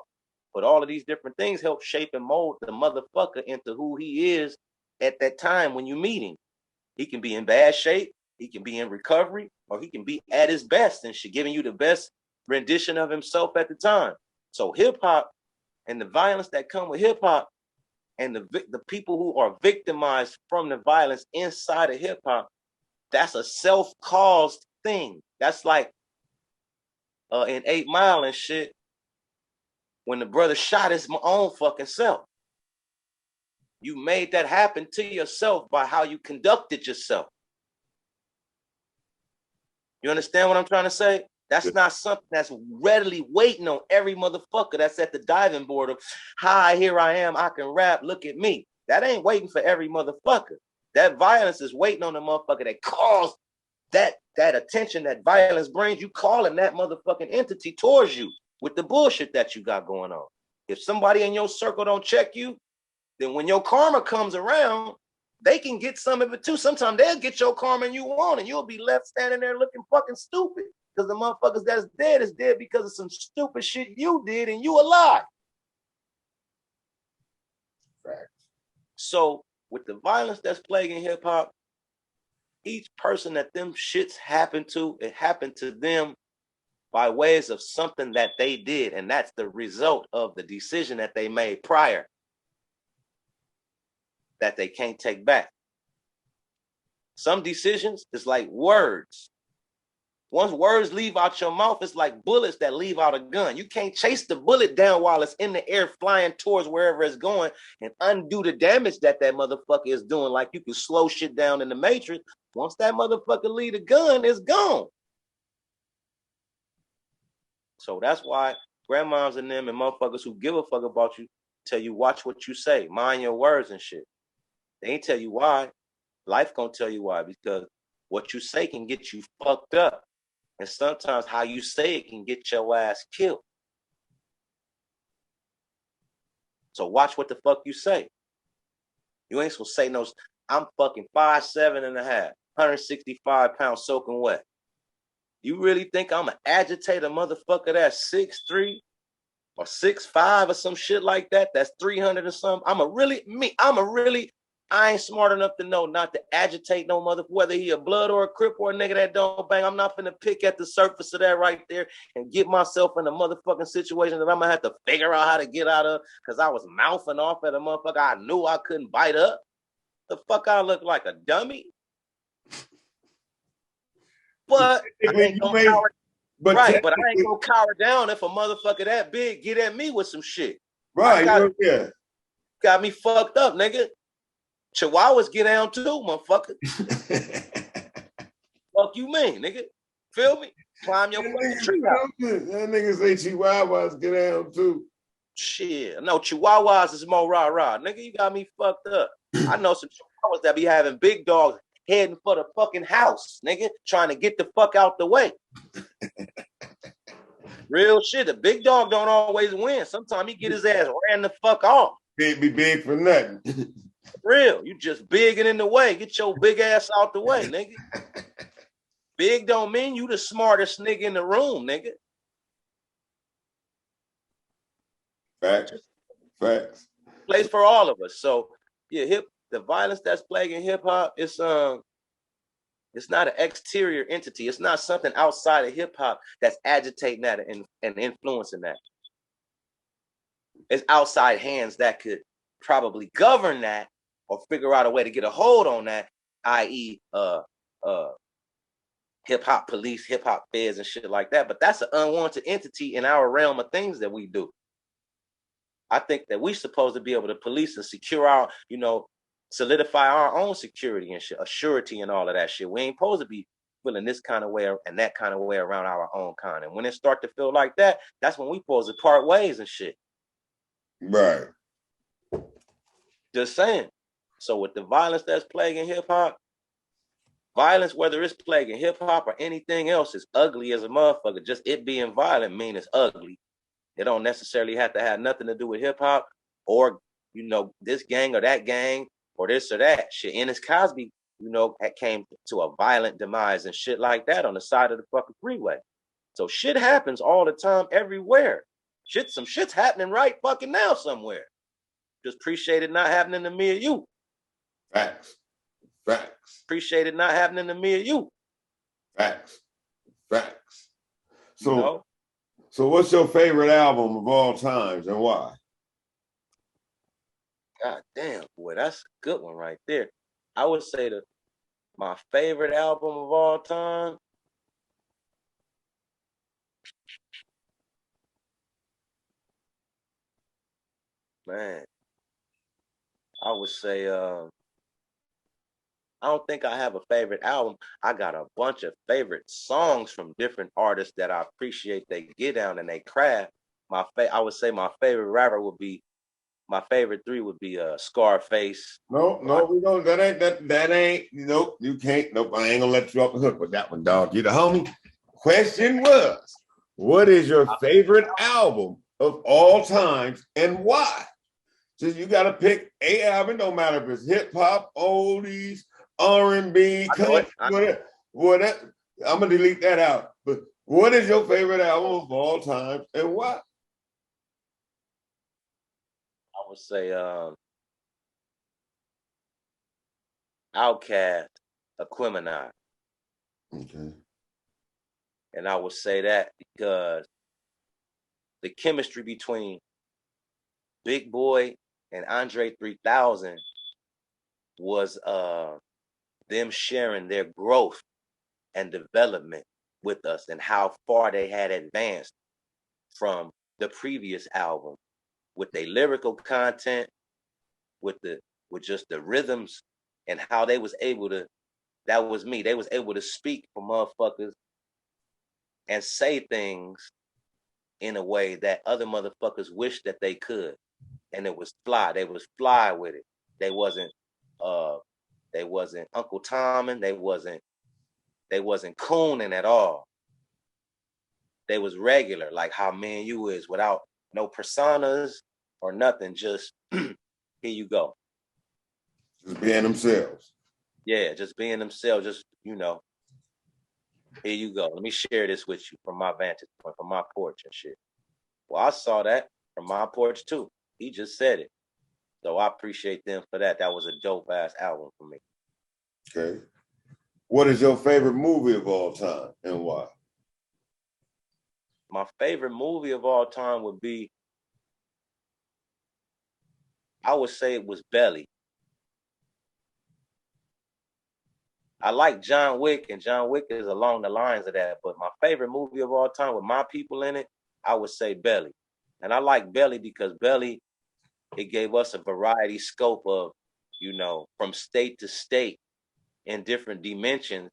But all of these different things help shape and mold the motherfucker into who he is at that time when you meet him. He can be in bad shape, he can be in recovery, or he can be at his best and shit, giving you the best rendition of himself at the time. So hip hop and the violence that come with hip hop and the people who are victimized from the violence inside of hip hop, that's a self-caused thing. That's like in 8 Mile and shit, when the brother shot his own fucking self. You made that happen to yourself by how you conducted yourself. You understand what I'm trying to say? That's not something that's readily waiting on every motherfucker that's at the diving board of, hi, here I am, I can rap, look at me. That ain't waiting for every motherfucker. That violence is waiting on the motherfucker that caused that that attention that violence brings, you calling that motherfucking entity towards you with the bullshit that you got going on. If somebody in your circle don't check you, then when your karma comes around, they can get some of it too. Sometimes they'll get your karma and you won't, and you'll be left standing there looking fucking stupid because the motherfuckers that's dead is dead because of some stupid shit you did and you alive. Right. So with the violence that's plaguing hip hop, each person that them shits happen to, it happened to them by ways of something that they did. And that's the result of the decision that they made prior that they can't take back. Some decisions is like words. Once words leave out your mouth, it's like bullets that leave out a gun. You can't chase the bullet down while it's in the air flying towards wherever it's going and undo the damage that motherfucker is doing. Like you can slow shit down in the Matrix. Once that motherfucker leave the gun, it's gone. So that's why grandmoms and them and motherfuckers who give a fuck about you tell you watch what you say, mind your words and shit. They ain't tell you why. Life gonna tell you why, because what you say can get you fucked up. And sometimes how you say it can get your ass killed. So watch what the fuck you say. You ain't supposed to say no, I'm fucking 5'7.5", 165 pounds soaking wet. You really think I'm gonna agitate a motherfucker that's 6'3" or 6'5" or some shit like that? That's 300 or something. I ain't smart enough to know not to agitate no mother, whether he a blood or a crip or a nigga that don't bang. I'm not finna pick at the surface of that right there and get myself in a motherfucking situation that I'm gonna have to figure out how to get out of because I was mouthing off at a motherfucker I knew I couldn't bite up. The fuck I look like a dummy? But I ain't gonna cower. But I ain't gonna cower down if a motherfucker that big get at me with some shit. Right, got me fucked up, nigga. Chihuahuas get down too, motherfucker. Fuck you mean, nigga? Feel me? Climb your fucking tree house. That nigga say Chihuahuas get down too. Shit, no, Chihuahuas is more rah-rah. Nigga, you got me fucked up. I know some Chihuahuas that be having big dogs heading for the fucking house, nigga, trying to get the fuck out the way. Real shit. The big dog don't always win. Sometimes he get his ass ran the fuck off. Can't be big for nothing. Real. You just big and in the way. Get your big ass out the way, nigga. Big don't mean you the smartest nigga in the room, nigga. Facts. Place for all of us. So yeah, the violence that's plaguing hip hop, it's not an exterior entity. It's not something outside of hip hop that's agitating that and influencing that. It's outside hands that could probably govern that or figure out a way to get a hold on that, i.e. hip hop police, hip hop feds and shit like that. But that's an unwanted entity in our realm of things that we do. I think that we're supposed to be able to police and secure our, solidify our own security and shit, assurity and all of that shit. We ain't supposed to be feeling this kind of way and that kind of way around our own kind. And when it start to feel like that, that's when we supposed to part ways and shit. Right. Just saying. So with the violence that's plaguing hip hop, violence, whether it's plaguing hip hop or anything else, is ugly as a motherfucker. Just it being violent means it's ugly. It don't necessarily have to have nothing to do with hip hop or, this gang or that gang or this or that. Shit, Ennis Cosby, came to a violent demise and shit like that on the side of the fucking freeway. So shit happens all the time, everywhere. Some shit's happening right fucking now somewhere. Just appreciate it not happening to me or you. Facts. Appreciate it not happening to me or you. Facts. So what's your favorite album of all times and why? God damn, boy, that's a good one right there. I would say my favorite album of all time. Man, I would say I don't think I have a favorite album. I got a bunch of favorite songs from different artists that I appreciate they get down and they craft. I would say my favorite rapper would be my favorite three would be Scarface. No, we don't. That ain't. Nope, you can't. Nope, I ain't gonna let you off the hook with that one, dog. You the homie. Question was, what is your favorite album of all times and why? So you got to pick a album. No matter if it's hip hop, oldies, R&B, country, whatever. I'm gonna delete that out. But what is your favorite album of all time and why? I would say Outkast, Aquemini. Okay. And I would say that because the chemistry between Big Boy and Andre 3000 was them sharing their growth and development with us and how far they had advanced from the previous album with their lyrical content, with just the rhythms and how they was able to, that was me, they was able to speak for motherfuckers and say things in a way that other motherfuckers wish that they could. And it was fly. They was fly with it. They wasn't Uncle Tom, and they wasn't cooning at all. They was regular, like how me and you is, without no personas or nothing, just here you go. Just being themselves. Yeah, just being themselves, just, here you go. Let me share this with you from my vantage point, from my porch and shit. Well, I saw that from my porch too. He just said it. So I appreciate them for that. That was a dope ass album for me. Okay. What is your favorite movie of all time and why? My favorite movie of all time would be, I would say it was Belly. I like John Wick, and John Wick is along the lines of that. But my favorite movie of all time with my people in it, I would say Belly. And I like Belly because Belly, it gave us a variety scope of, from state to state in different dimensions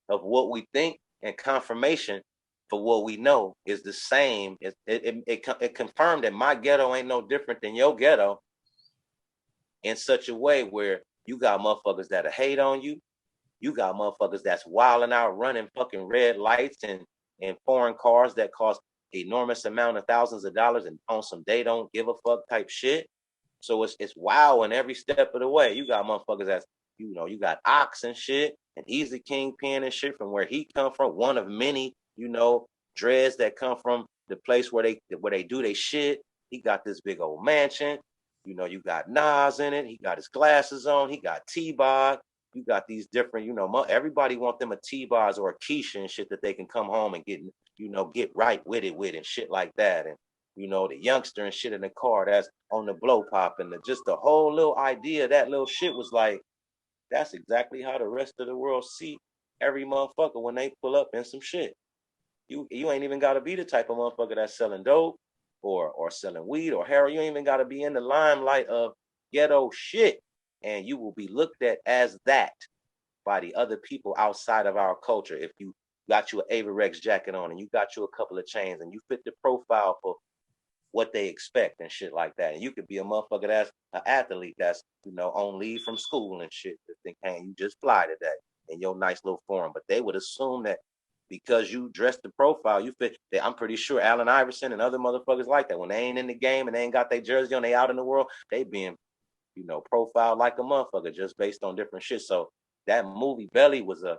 of what we think, and confirmation for what we know is the same. It confirmed that my ghetto ain't no different than your ghetto in such a way where you got motherfuckers that'll hate on you. You got motherfuckers that's wilding out, running fucking red lights and foreign cars that cost enormous amount of thousands of dollars and on some they don't give a fuck type shit. So it's wow in every step of the way. You got motherfuckers that's, you got Ox and shit, and he's the kingpin and shit from where he come from. One of many, dreads that come from the place where they do they shit. He got this big old mansion. You got Nas in it. He got his glasses on. He got T-Bod. You got these different, everybody want them a T-Boz or a Keisha and shit that they can come home and get right with it and shit like that. And, the youngster and shit in the car that's on the blow pop and just the whole little idea, that little shit was like, that's exactly how the rest of the world see every motherfucker when they pull up in some shit. You ain't even got to be the type of motherfucker that's selling dope or selling weed or heroin. You ain't even got to be in the limelight of ghetto shit. And you will be looked at as that by the other people outside of our culture. If you got you an Averex jacket on and you got you a couple of chains and you fit the profile for what they expect and shit like that. And you could be a motherfucker that's an athlete that's, on leave from school and shit. To think, hey, you just fly today in your nice little form. But they would assume that because you dress the profile, you fit. I'm pretty sure Allen Iverson and other motherfuckers like that. When they ain't in the game and they ain't got their jersey on, they out in the world, they being profile like a motherfucker just based on different shit. So that movie Belly was it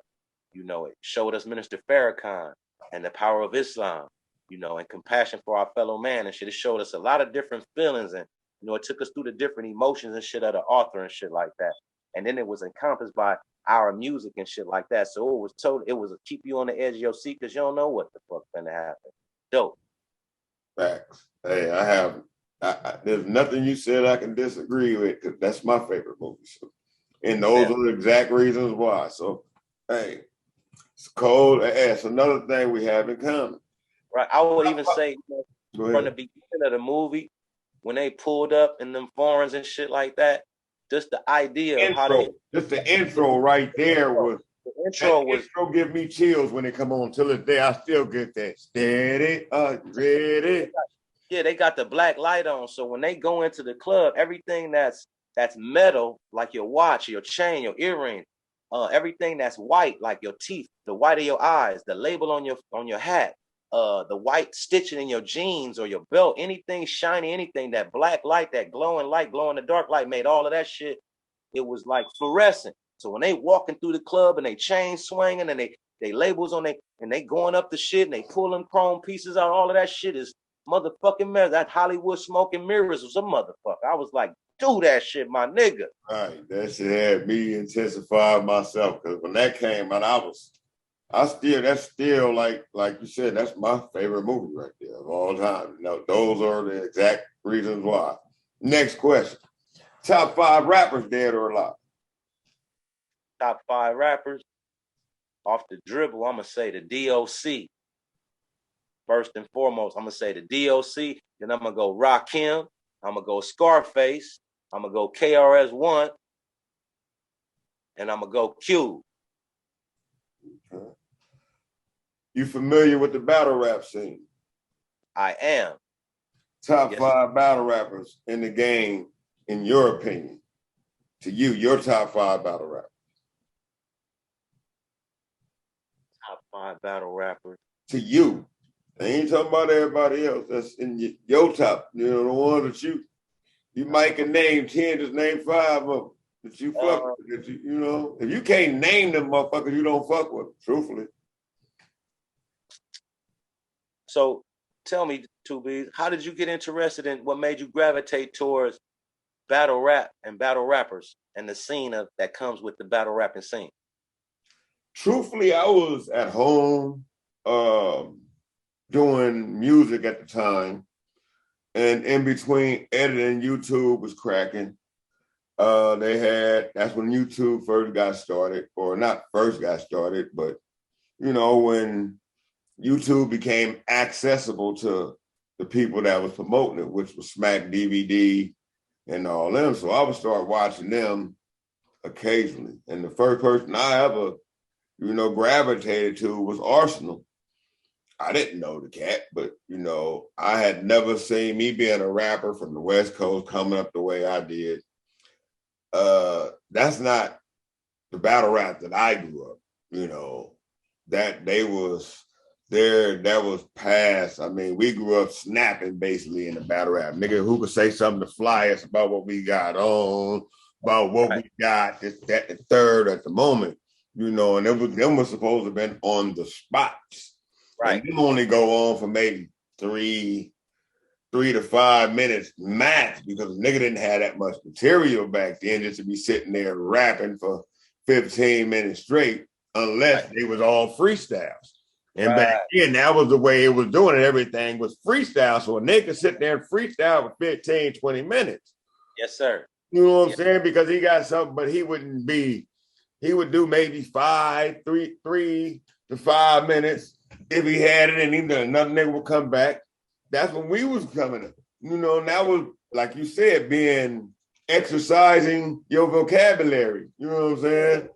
showed us Minister Farrakhan and the power of Islam, and compassion for our fellow man and shit. It showed us a lot of different feelings and, it took us through the different emotions and shit of the author and shit like that. And then it was encompassed by our music and shit like that. So it was a keep you on the edge of your seat because you don't know what the fuck's gonna happen. Dope. Facts. Hey, there's nothing you said I can disagree with because that's my favorite movie. So, and those are the exact reasons why. So, hey, it's cold. It's another thing we have in common. Right. I would even say from the beginning of the movie, when they pulled up in them foreigns and shit like that, just the idea of how they just the intro right there was the intro give me chills when they come on till this day. I still get that steady, ready. Yeah, they got the black light on. So when they go into the club, everything that's metal, like your watch, your chain, your earring, everything that's white, like your teeth, the white of your eyes, the label on your hat, the white stitching in your jeans or your belt, anything shiny, anything, that black light, that glowing light, glow in the dark light made all of that shit. It was like fluorescent. So when they walking through the club and they chain swinging and they labels on and they going up the shit and they pulling chrome pieces out, all of that shit is motherfucking mirrors. That Hollywood smoking mirrors was a motherfucker. I was like, do that shit, my nigga. Right, that shit had me intensified myself, because when that came out, that's still like you said, that's my favorite movie right there of all time. You know, those are the exact reasons why. Next question: top 5 rappers, dead or alive? Top 5 rappers off the dribble. I'm gonna say the DOC. First and foremost, I'm gonna say the DOC. Then I'm gonna go Rakim. I'm gonna go Scarface. I'm gonna go KRS-One, and I'm gonna go Q. Okay. You familiar with the battle rap scene? I am. Top 5 battle rappers in the game, in your opinion. To you, your top 5 battle rappers. Top 5 battle rappers. To you. I ain't talking about everybody else. That's in your top. You know, the one that you might can name 10, just name 5 of them that you fuck with. You know, if you can't name them motherfuckers, you don't fuck with them, truthfully. So tell me, 2Bs, how did you get interested in what made you gravitate towards battle rap and battle rappers and the scene that comes with the battle rapping scene? Truthfully, I was at home doing music at the time, and in between editing, YouTube was cracking. That's when YouTube first got started, or not first got started, but you know, when YouTube became accessible to the people that was promoting it, which was Smack DVD and all them. So I would start watching them occasionally. And the first person I ever, you know, gravitated to was Arsenal. I didn't know the cat, but, you know, I had never seen, me being a rapper from the West Coast coming up the way I did. That's not the battle rap that I grew up, you know, that was past. I mean, we grew up snapping basically in the battle rap. Nigga who could say something to fly us about what we got on, about what we got, this, that, and third at the moment, you know, and them was supposed to have been on the spots. Right. And them only go on for maybe 3 to 5 minutes max, because the nigga didn't have that much material back then just to be sitting there rapping for 15 minutes straight, unless they was all freestyles. And back then, that was the way it was doing it. Everything was freestyle. So a nigga could sit there and freestyle for 15, 20 minutes. Yes, sir. You know what I'm saying? Because he got something, but he would do maybe 3 to 5 minutes if he had it, and either another nigga would come back. That's when we was coming up. You know, and that was, like you said, exercising your vocabulary. You know what I'm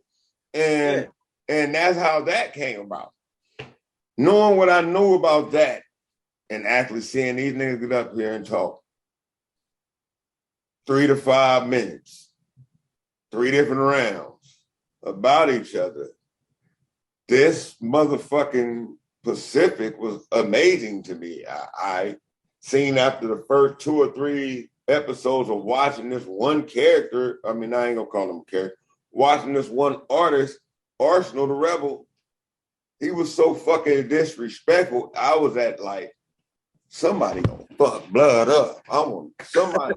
saying? And that's how that came about. Knowing what I knew about that and actually seeing these niggas get up here and talk 3 to 5 minutes, 3 different rounds about each other. This motherfucking Pacific was amazing to me. I seen after the first 2 or 3 episodes of watching this one character, I mean, I ain't gonna call him a character, watching this one artist, Arsenal the Rebel, he was so fucking disrespectful. I was at like, somebody gonna fuck blood up. I want somebody.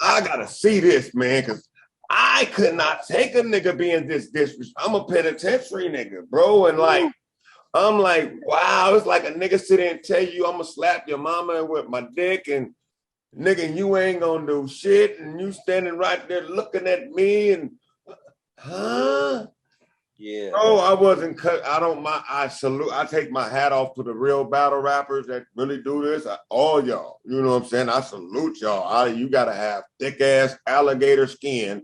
I gotta see this, man, because I could not take a nigga being this disrespectful. I'm a penitentiary nigga, bro, and like, I'm like, wow, it's like a nigga sit there and tell you I'm gonna slap your mama with my dick, and nigga, you ain't gonna do shit, and you standing right there looking at me, and huh? Yeah. Oh, I wasn't cut. I don't mind. I salute. I take my hat off to the real battle rappers that really do this. All y'all, you know what I'm saying? I salute y'all. You gotta have thick ass alligator skin,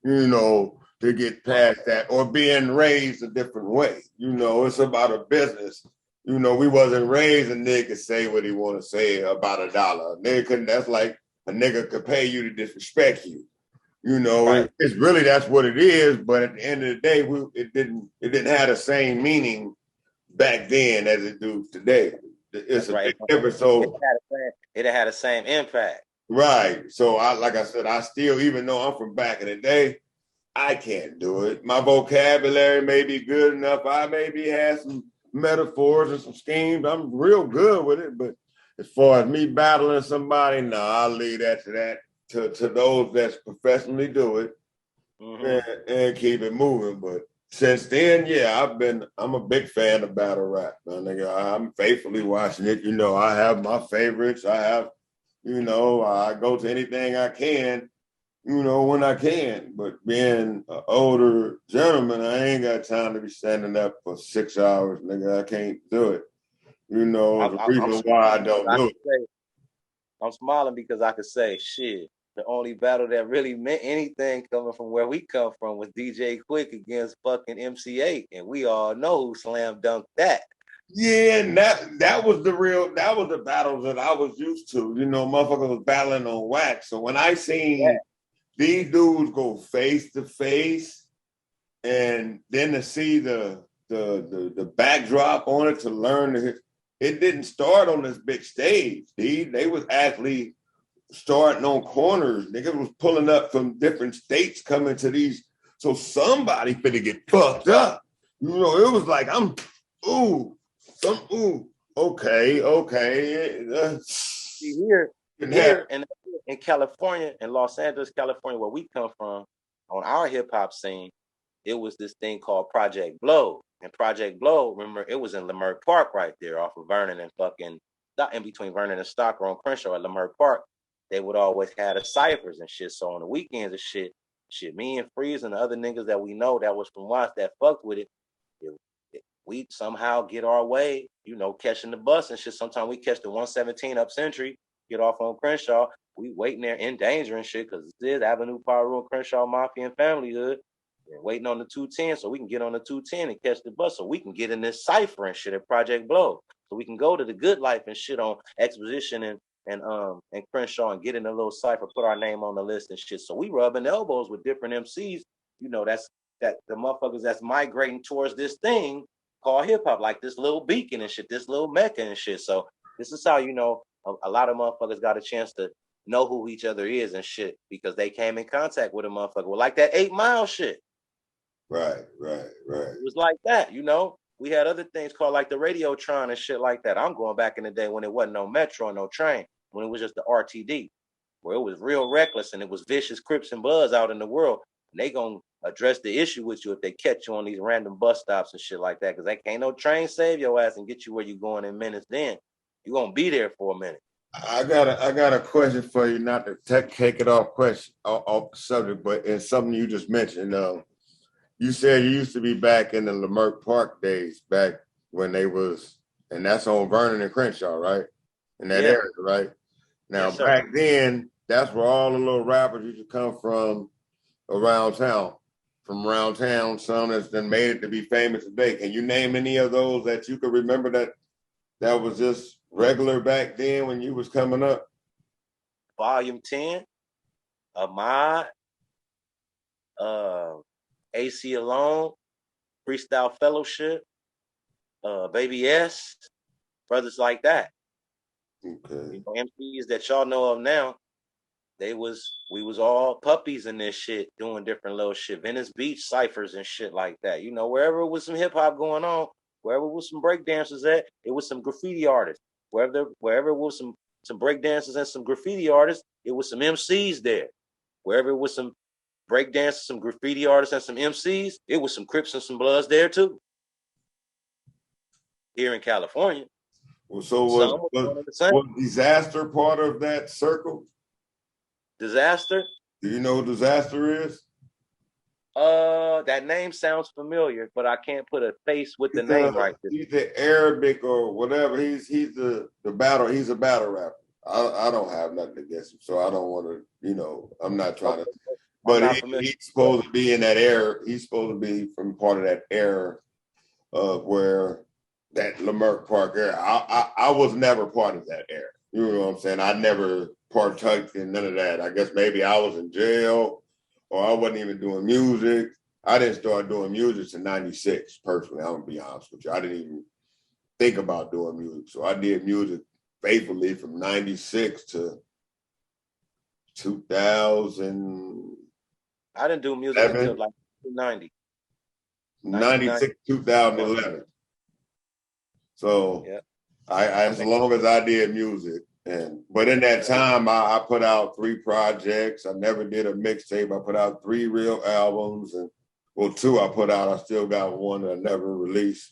you know, to get past that, or being raised a different way. You know, it's about a business. You know, we wasn't raised a nigga say what he want to say about $1. A nigga couldn't, that's like a nigga could pay you to disrespect you. You know, Right. it's really that's what it is. But at the end of the day, it didn't have the same meaning back then as it do today. It's That's a right. big difference. So It had the same impact. right. So like I said, I still, even though I'm from back in the day, I can't do it. My vocabulary may be good enough. I maybe have some metaphors and some schemes. I'm real good with it. But as far as me battling somebody, no, I'll leave that to those that professionally do it and keep it moving. But since then, yeah, I'm a big fan of battle rap, man. Nigga, I'm faithfully watching it. You know, I have my favorites. I go to anything I can, you know, when I can. But being an older gentleman, I ain't got time to be standing up for 6 hours, nigga. I can't do it. You know, the reason why I don't do it. I'm smiling because I could say, shit, the only battle that really meant anything coming from where we come from was DJ Quick against fucking MC8. And we all know who slam dunked that. Yeah, and that was the battles that I was used to. You know, motherfucker was battling on wax. So when I seen these dudes go face to face, and then to see the backdrop on it to learn it didn't start on this big stage. They was actually starting on corners. Niggas was pulling up from different states coming to these. So somebody finna get fucked up. You know, it was like okay. See, here in California, in Los Angeles, California, where we come from, on our hip hop scene, it was this thing called Project Blow. And Project Blow, remember, it was in Leimert Park right there off of Vernon and fucking, in between Vernon and Stocker on Crenshaw at Leimert Park. They would always have the ciphers and shit. So on the weekends and shit, me and Freeze and the other niggas that we know that was from Watts that fucked with it, we somehow get our way, you know, catching the bus and shit. Sometimes we catch the 117 up Century, get off on Crenshaw. We waiting there in danger and shit because this is Avenue Power Room, Crenshaw Mafia and Family Hood. And waiting on the 210 so we can get on the 210 and catch the bus so we can get in this cipher and shit at Project Blow. So we can go to the Good Life and shit on Exposition and Crenshaw and get in a little cipher, put our name on the list and shit. So we rubbing elbows with different MCs, you know, that the motherfuckers that's migrating towards this thing called hip hop, like this little beacon and shit, this little Mecca and shit. So this is how, you know, a lot of motherfuckers got a chance to know who each other is and shit because they came in contact with a motherfucker. Well, like that 8 Mile shit. Right. It was like that, you know. We had other things called like the Radiotron and shit like that. I'm going back in the day when it wasn't no metro, no train, when it was just the RTD, where it was real reckless and it was vicious Crips and Bloods out in the world. And they gonna address the issue with you if they catch you on these random bus stops and shit like that. Because they can't no train save your ass and get you where you going in minutes. Then you're gonna be there for a minute. I got a question for you, not to take it off the subject, but it's something you just mentioned. You said you used to be back in the Leimert Park days, back when they was, and that's on Vernon and Crenshaw, right? In that area, right? Now, back then, that's where all the little rappers used to come from around town. From around town, some that's then made it to be famous today. Can you name any of those that you could remember that was just regular back then when you was coming up? Volume 10, Ahmad, AC Alone, Freestyle Fellowship, Baby S, brothers like that. Okay. You know, MCs that y'all know of now, we was all puppies in this shit, doing different little shit, Venice Beach ciphers and shit like that. You know, wherever it was some hip hop going on, wherever it was some break dancers at, it was some graffiti artists. Wherever it was some break dancers and some graffiti artists, it was some MCs there. Wherever it was some break dancers, some graffiti artists, and some MCs, it was some Crips and some Bloods there too. Here in California. Well, so was Disaster part of that circle? Disaster? Do you know what Disaster is? That name sounds familiar, but I can't put a face with the name right there. He's the Arabic or whatever. He's the battle. He's a battle rapper. I don't have nothing against him, so I don't want to. You know, I'm not trying to. But he's supposed to be in that era. He's supposed to be from part of that era of where that Leimert Park era. I was never part of that era. You know what I'm saying? I never partook in none of that. I guess maybe I was in jail or I wasn't even doing music. I didn't start doing music in 96, personally. I'm going to be honest with you. I didn't even think about doing music. So I did music faithfully from 96 to 2000. I didn't do music until like 1990. 96, 2011. So yeah. I as long as I did music. But in that time, I put out 3 projects. I never did a mixtape. I put out 3 real albums, and 2 I put out. I still got one that I never released,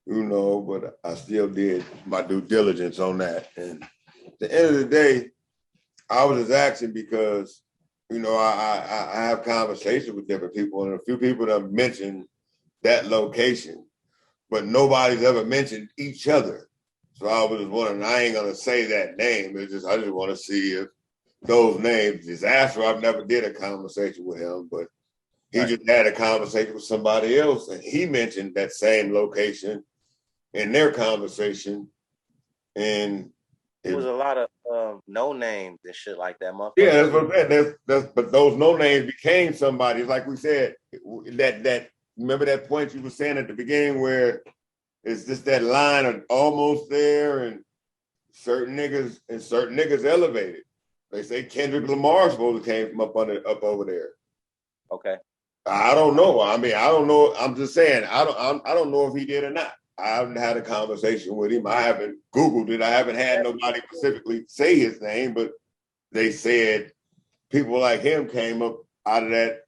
but I still did my due diligence on that. And at the end of the day, I was just asking because, I have conversations with different people, and a few people have mentioned that location, but nobody's ever mentioned each other. So I was just wondering, I ain't gonna say that name. I just want to see if those names. Disaster, I've never did a conversation with him, but he just had a conversation with somebody else, and he mentioned that same location in their conversation. And it was a lot of no names and shit like that, motherfucker. Yeah, that's what I'm saying. But those no names became somebody. It's like we said, that remember that point you were saying at the beginning where it's just that line of almost there, and certain niggas elevated. They say Kendrick Lamar's supposed to came from up over there. Okay. I don't know. I mean, I don't know. I'm just saying, I don't know if he did or not. I haven't had a conversation with him. I haven't Googled it. I haven't had nobody specifically say his name, but they said people like him came up out of that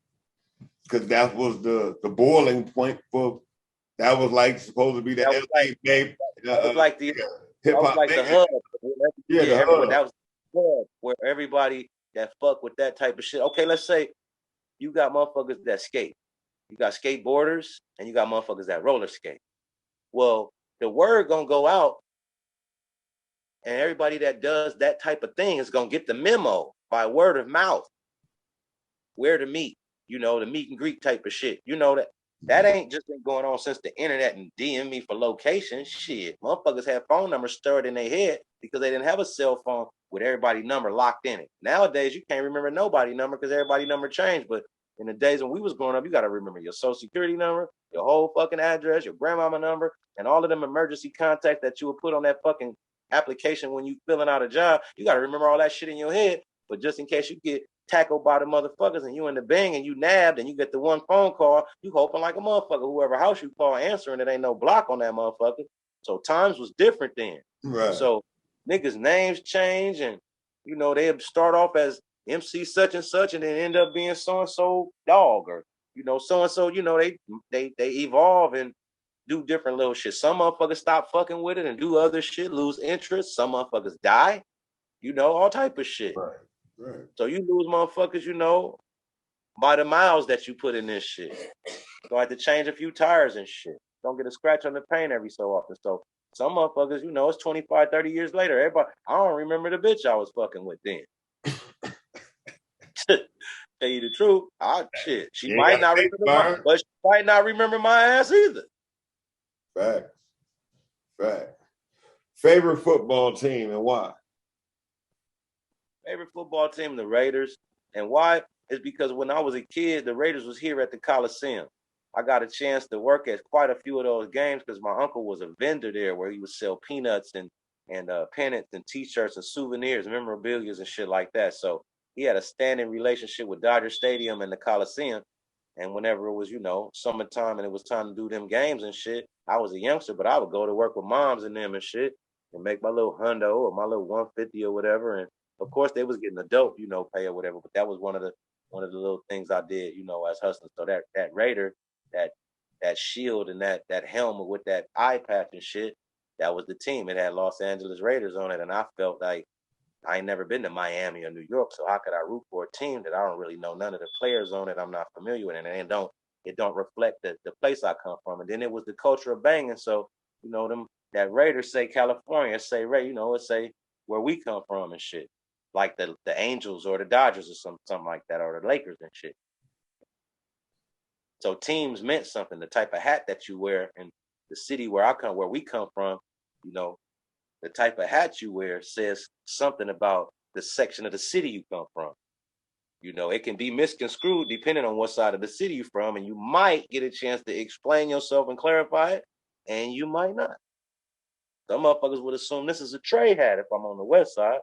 because that was the boiling point for. That was like supposed to be the LA game. That was like the hip hop. Like the hub. Yeah, the hub. That was the hub where everybody that fuck with that type of shit. Okay, let's say you got motherfuckers that skate. You got skateboarders and you got motherfuckers that roller skate. Well, the word gonna go out, and everybody that does that type of thing is gonna get the memo by word of mouth. Where to meet, the meet and greet type of shit. That ain't just been going on since the internet and DM me for location. Shit, motherfuckers had phone numbers stored in their head because they didn't have a cell phone with everybody's number locked in it. Nowadays, you can't remember nobody's number because everybody's number changed. But in the days when we was growing up, you got to remember your social security number, your whole fucking address, your grandmama number, and all of them emergency contacts that you would put on that fucking application when you filling out a job. You got to remember all that shit in your head. But just in case you get tackled by the motherfuckers and you in the bang and you nabbed and you get the one phone call, you hoping like a motherfucker, whoever house you call answering, it ain't no block on that motherfucker. So times was different then. Right. So niggas' names change and, they'd start off as MC such and such and then end up being so-and-so dog or, so-and-so, they evolve and do different little shit. Some motherfuckers stop fucking with it and do other shit, lose interest. Some motherfuckers die, all type of shit. Right. Right. So you lose motherfuckers, by the miles that you put in this shit. Gonna have to change a few tires and shit. Don't get a scratch on the paint every so often. So some motherfuckers, it's 25, 30 years later. Everybody, I don't remember the bitch I was fucking with then. Tell you the truth, she might not remember but she might not remember my ass either. Fact. Favorite football team and why? Favorite football team, the Raiders. And why? Is because when I was a kid, the Raiders was here at the Coliseum. I got a chance to work at quite a few of those games because my uncle was a vendor there where he would sell peanuts and pennants and T-shirts and souvenirs, memorabilia and shit like that. So he had a standing relationship with Dodger Stadium and the Coliseum. And whenever it was, summertime and it was time to do them games and shit, I was a youngster, but I would go to work with moms and them and shit and make my little hundo or my little 150 or whatever. And of course, they was getting a dope, pay or whatever. But that was one of the little things I did, as hustling. So that Raider, that shield and that helmet with that eye patch and shit, that was the team. It had Los Angeles Raiders on it, and I felt like I ain't never been to Miami or New York, so how could I root for a team that I don't really know none of the players on it? I'm not familiar with it, and it don't reflect the place I come from. And then it was the culture of banging. So that Raiders say California, say it say where we come from and shit. Like the Angels or the Dodgers or something like that, or the Lakers and shit. So teams meant something. The type of hat that you wear and the city where we come from, you know, the type of hat you wear says something about the section of the city you come from. You know, it can be misconstrued depending on what side of the city you're from, and you might get a chance to explain yourself and clarify it, and you might not. Some motherfuckers would assume this is a trade hat if I'm on the west side,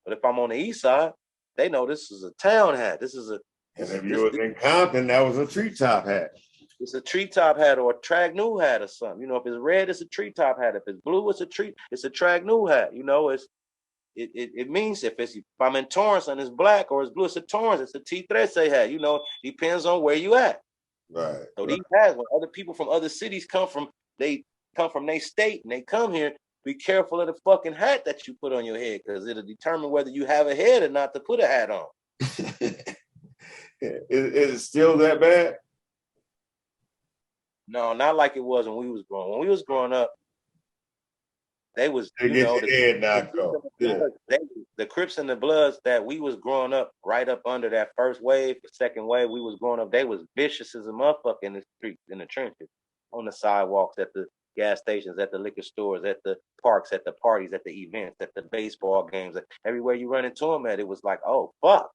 but if I'm on the east side, they know this is a town hat. This is a And if you was in Compton, that was a treetop hat. It's a treetop hat or a trag new hat or something. You know, if it's red, it's a treetop hat. If it's blue, it's a trag new hat. You know, it means if I'm in Torrance and it's black or it's blue, it's a Torrance. It's a T13 hat. You know, depends on where you at. Right. So these hats, when other people from other cities come from their state and they come here, be careful of the fucking hat that you put on your head, because it'll determine whether you have a head or not to put a hat on. Is it still that bad? No, not like it was when we was growing. When we was growing up, they was, They you get know, your head knocked off. Yeah. The Crips and the Bloods that we was growing up right up under that first wave, the second wave, we was growing up. They was vicious as a motherfucker in the streets, in the trenches, on the sidewalks, at the gas stations, at the liquor stores, at the parks, at the parties, at the events, at the baseball games, everywhere you run into them at, it was like, oh fuck,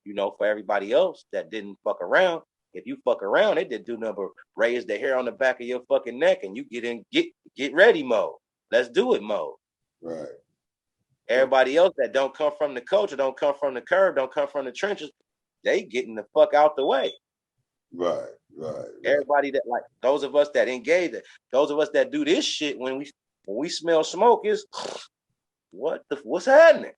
you know. For everybody else that didn't fuck around, if you fuck around, they did do number raise the hair on the back of your fucking neck, and you get ready mode. Let's do it mode. Right. Everybody else that don't come from the culture, don't come from the curb, don't come from the trenches, they getting the fuck out the way. Right. Everybody that, like, those of us that engage, those of us that do this shit when we smell smoke is what's happening?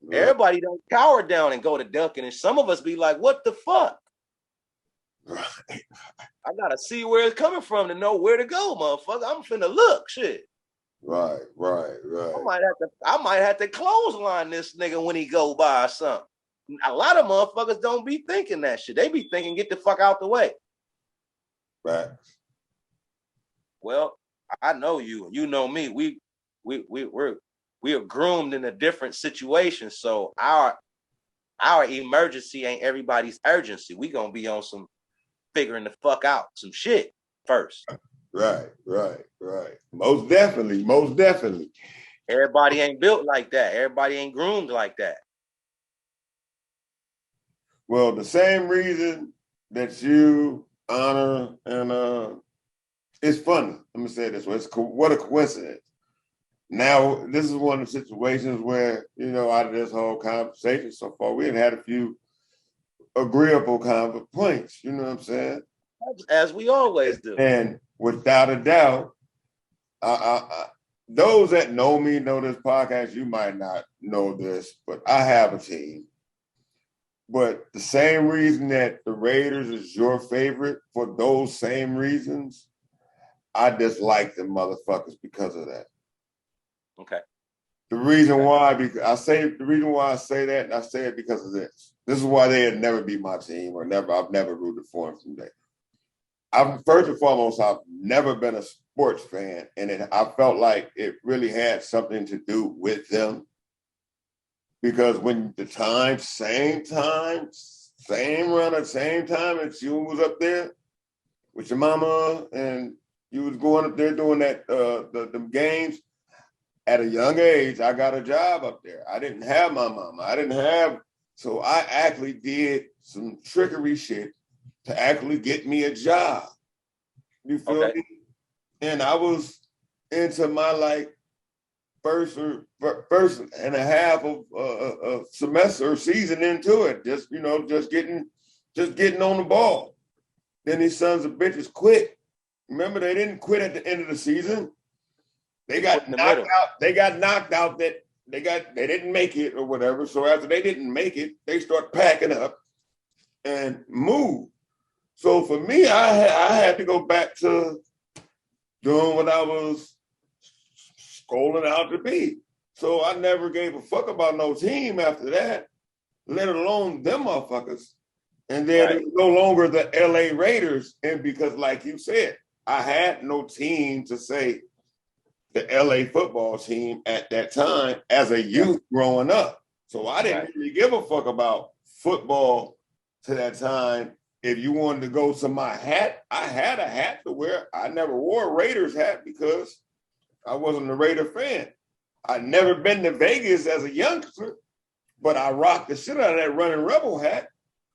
Right. Everybody don't cower down and go to Dunkin', and some of us be like, what the fuck? Right. I gotta see where it's coming from to know where to go, motherfucker. I'm finna look, shit. Right. I might have to clothesline this nigga when he go by or something. A lot of motherfuckers don't be thinking that shit. They be thinking, get the fuck out the way. Right. Well, I know you and you know me. We're groomed in a different situation. So our emergency ain't everybody's urgency. We gonna be on some figuring the fuck out some shit first. Right. Most definitely. Everybody ain't built like that. Everybody ain't groomed like that. Well, the same reason that you honor and it's funny. Let me say it this way. What a coincidence. Now, this is one of the situations where, you know, out of this whole conversation so far, we had a few agreeable kind of points. You know what I'm saying? As we always do. And without a doubt, those that know me know this podcast. You might not know this, but I have a team. But the same reason that the Raiders is your favorite, for those same reasons, I dislike them motherfuckers because of that. Okay. The reason why I say that, and I say it because of this. This is why they'd never be my team, or I've never rooted for them from there. First and foremost, I've never been a sports fan, and I felt like it really had something to do with them. Because when same around the same time that you was up there with your mama and you was going up there doing that the games, at a young age, I got a job up there. I didn't have my mama. So I actually did some trickery shit to actually get me a job. You feel me? And I was into my like first and a half of a semester or season into it, just getting on the ball. Then these sons of bitches quit. Remember, they didn't quit at the end of the season. They got knocked out. They got knocked out. That they didn't make it or whatever. So after they didn't make it, they start packing up and move. So for me, I had to go back to doing what I was scrolling out to be. So I never gave a fuck about no team after that, let alone them motherfuckers. And then it was no longer the LA Raiders. And because, like you said, I had no team to say the LA football team at that time as a youth growing up. So I didn't really give a fuck about football to that time if you wanted to go to my hat, I had a hat to wear. I never wore a Raiders hat because I wasn't a Raider fan. I'd never been to Vegas as a youngster, but I rocked the shit out of that Running Rebel hat.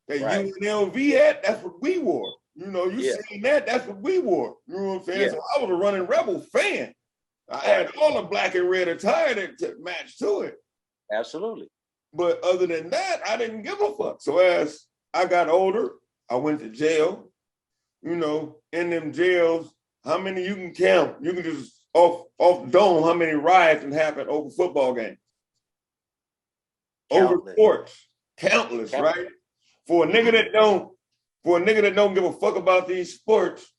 That UNLV hat, that's what we wore. You know, you seen that, that's what we wore. You know what I'm saying? Yeah. So I was a Running Rebel fan. I had all the black and red attire that matched to it. Absolutely. But other than that, I didn't give a fuck. So as I got older, I went to jail. You know, in them jails, how many you can count? You can just off dome how many riots can happen over football games. Countless. Over sports. Countless, right? For a nigga that don't give a fuck about these sports,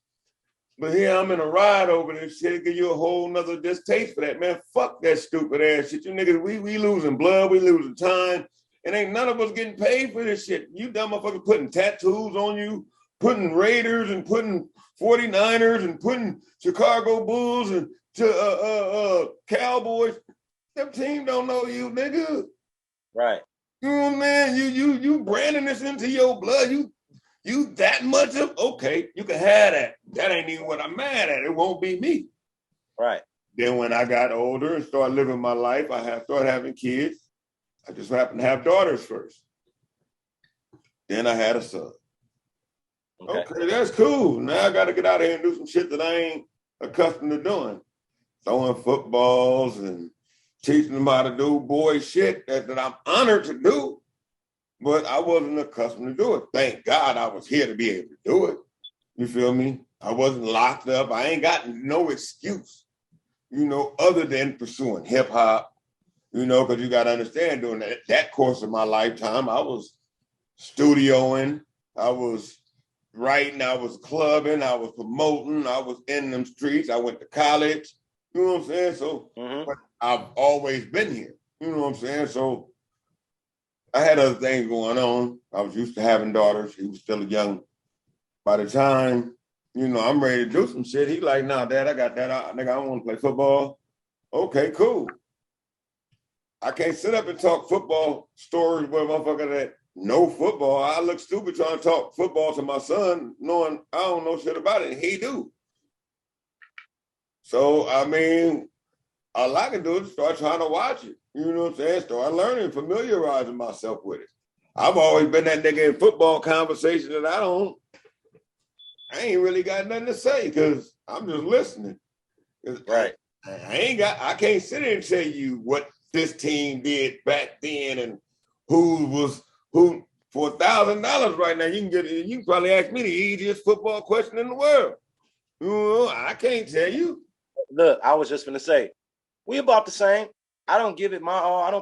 but here I'm in a ride over this shit, give you a whole nother distaste for that, man. Fuck that stupid ass shit. You niggas, we losing blood, we losing time, and ain't none of us getting paid for this shit. You dumb motherfuckers putting tattoos on you, putting Raiders and putting 49ers and putting Chicago Bulls and Cowboys. Them team don't know you, nigga. Right. You know what I mean? You branding this into your blood. You that much of, okay, you can have that. That ain't even what I'm mad at. It won't be me. Right. Then when I got older and started living my life, started having kids. I just happened to have daughters first. Then I had a son. Okay, that's cool. Now I got to get out of here and do some shit that I ain't accustomed to doing. Throwing footballs and teaching them how to do boy shit that I'm honored to do, but I wasn't accustomed to do it. Thank God I was here to be able to do it. You feel me? I wasn't locked up. I ain't got no excuse, you know, other than pursuing hip hop, you know, because you got to understand during that course of my lifetime, I was studioing, I was writing, I was clubbing, I was promoting, I was in them streets, I went to college, you know what I'm saying? So, but I've always been here. You know what I'm saying? So I had other things going on. I was used to having daughters. He was still young. By the time, you know, I'm ready to do some shit, he like, nah, Dad, I got that. Nigga, I don't want to play football. Okay, cool. I can't sit up and talk football stories with a motherfucker that know football. I look stupid trying to talk football to my son, knowing I don't know shit about it, and he do. So, I mean, all I can do is start trying to watch it. You know what I'm saying? Start learning, familiarizing myself with it. I've always been that nigga in football conversation that I ain't really got nothing to say because I'm just listening. Right. I can't sit here and tell you what this team did back then and who for $1,000 right now. You can probably ask me the easiest football question in the world. You know, I can't tell you. Look, I was just gonna say, we about the same. I don't give it my all. I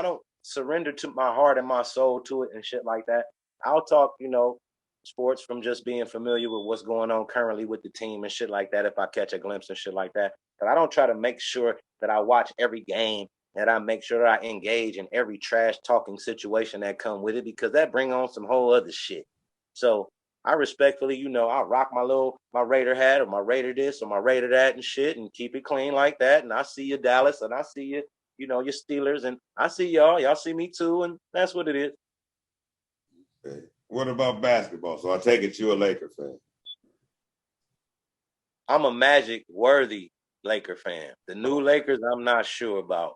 don't surrender to my heart and my soul to it and shit like that. I'll talk, you know, sports from just being familiar with what's going on currently with the team and shit like that if I catch a glimpse and shit like that. But I don't try to make sure that I watch every game, that I make sure that I engage in every trash talking situation that come with it, because that bring on some whole other shit. So I respectfully, you know, I rock my Raider hat or my Raider this or my Raider that and shit and keep it clean like that. And I see you, Dallas, and I see you, you know, your Steelers, and I see y'all see me too, and that's what it is. Okay. What about basketball? So I take it you're a Laker fan. I'm a Magic worthy Laker fan. The new Lakers, I'm not sure about.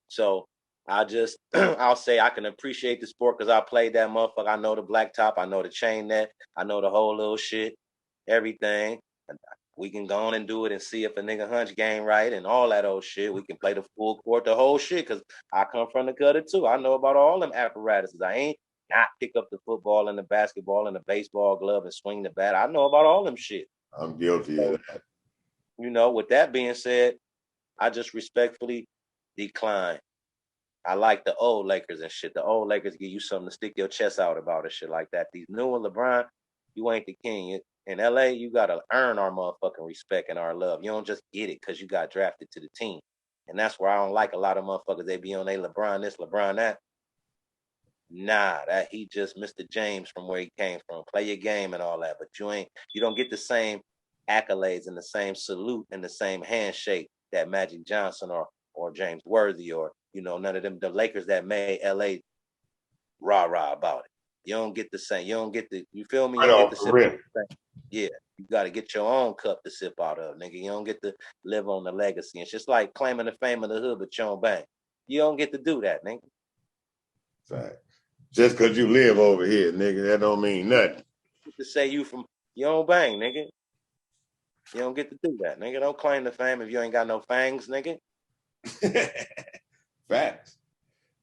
So I'll say I can appreciate the sport because I played that motherfucker. I know the black top, I know the chain net, I know the whole little shit, everything. We can go on and do it and see if a nigga hunch game right and all that old shit. We can play the full court, the whole shit, because I come from the gutter too. I know about all them apparatuses. I ain't not pick up the football and the basketball and the baseball glove and swing the bat. I know about all them shit. I'm guilty of that. You know, with that being said, I just respectfully decline. I like the old Lakers and shit. The old Lakers give you something to stick your chest out about and shit like that. These newer LeBron, you ain't the king. In LA, you got to earn our motherfucking respect and our love. You don't just get it because you got drafted to the team. And that's where I don't like a lot of motherfuckers. They be on they LeBron this, LeBron that. Nah, that he just Mr. James from where he came from. Play your game and all that. But you don't get the same accolades and the same salute and the same handshake that Magic Johnson or James Worthy or, you know, none of them, the Lakers that made LA rah-rah about it. You don't get the same. You don't get the. You feel me? You Right don't get off the the sip. rip. Yeah, you got to get your own cup to sip out of, nigga. You don't get to live on the legacy. It's just like claiming the fame of the hood, but you don't bang. You don't get to do that, nigga. Fact. Just because you live over here, nigga, that don't mean nothing. To say you don't bang, nigga. You don't get to do that, nigga. Don't claim the fame if you ain't got no fangs, nigga. Facts.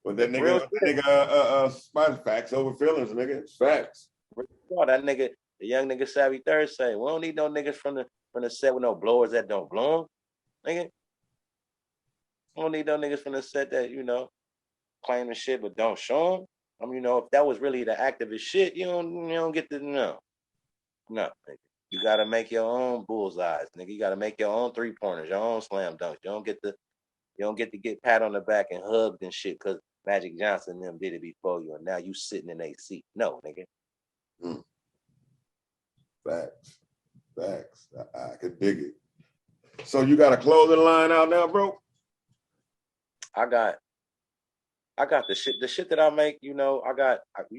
But that Real nigga, spice facts over feelings, nigga. It's facts. that nigga, the young nigga Savvy Third say, we don't need no niggas from the set with no blowers that don't blow them, nigga. We don't need no niggas from the set that, claim the shit but don't show them. I mean, if that was really the activist shit, you don't get to know. No, nigga. You gotta make your own bullseyes, nigga. You gotta make your own 3-pointers, your own slam dunks. You don't get to get pat on the back and hugged and shit because Magic Johnson and them did it before you, and now you sitting in a seat. No, nigga. Facts. Facts. I could dig it. So you got a clothing line out now, bro? I got the shit that I make, you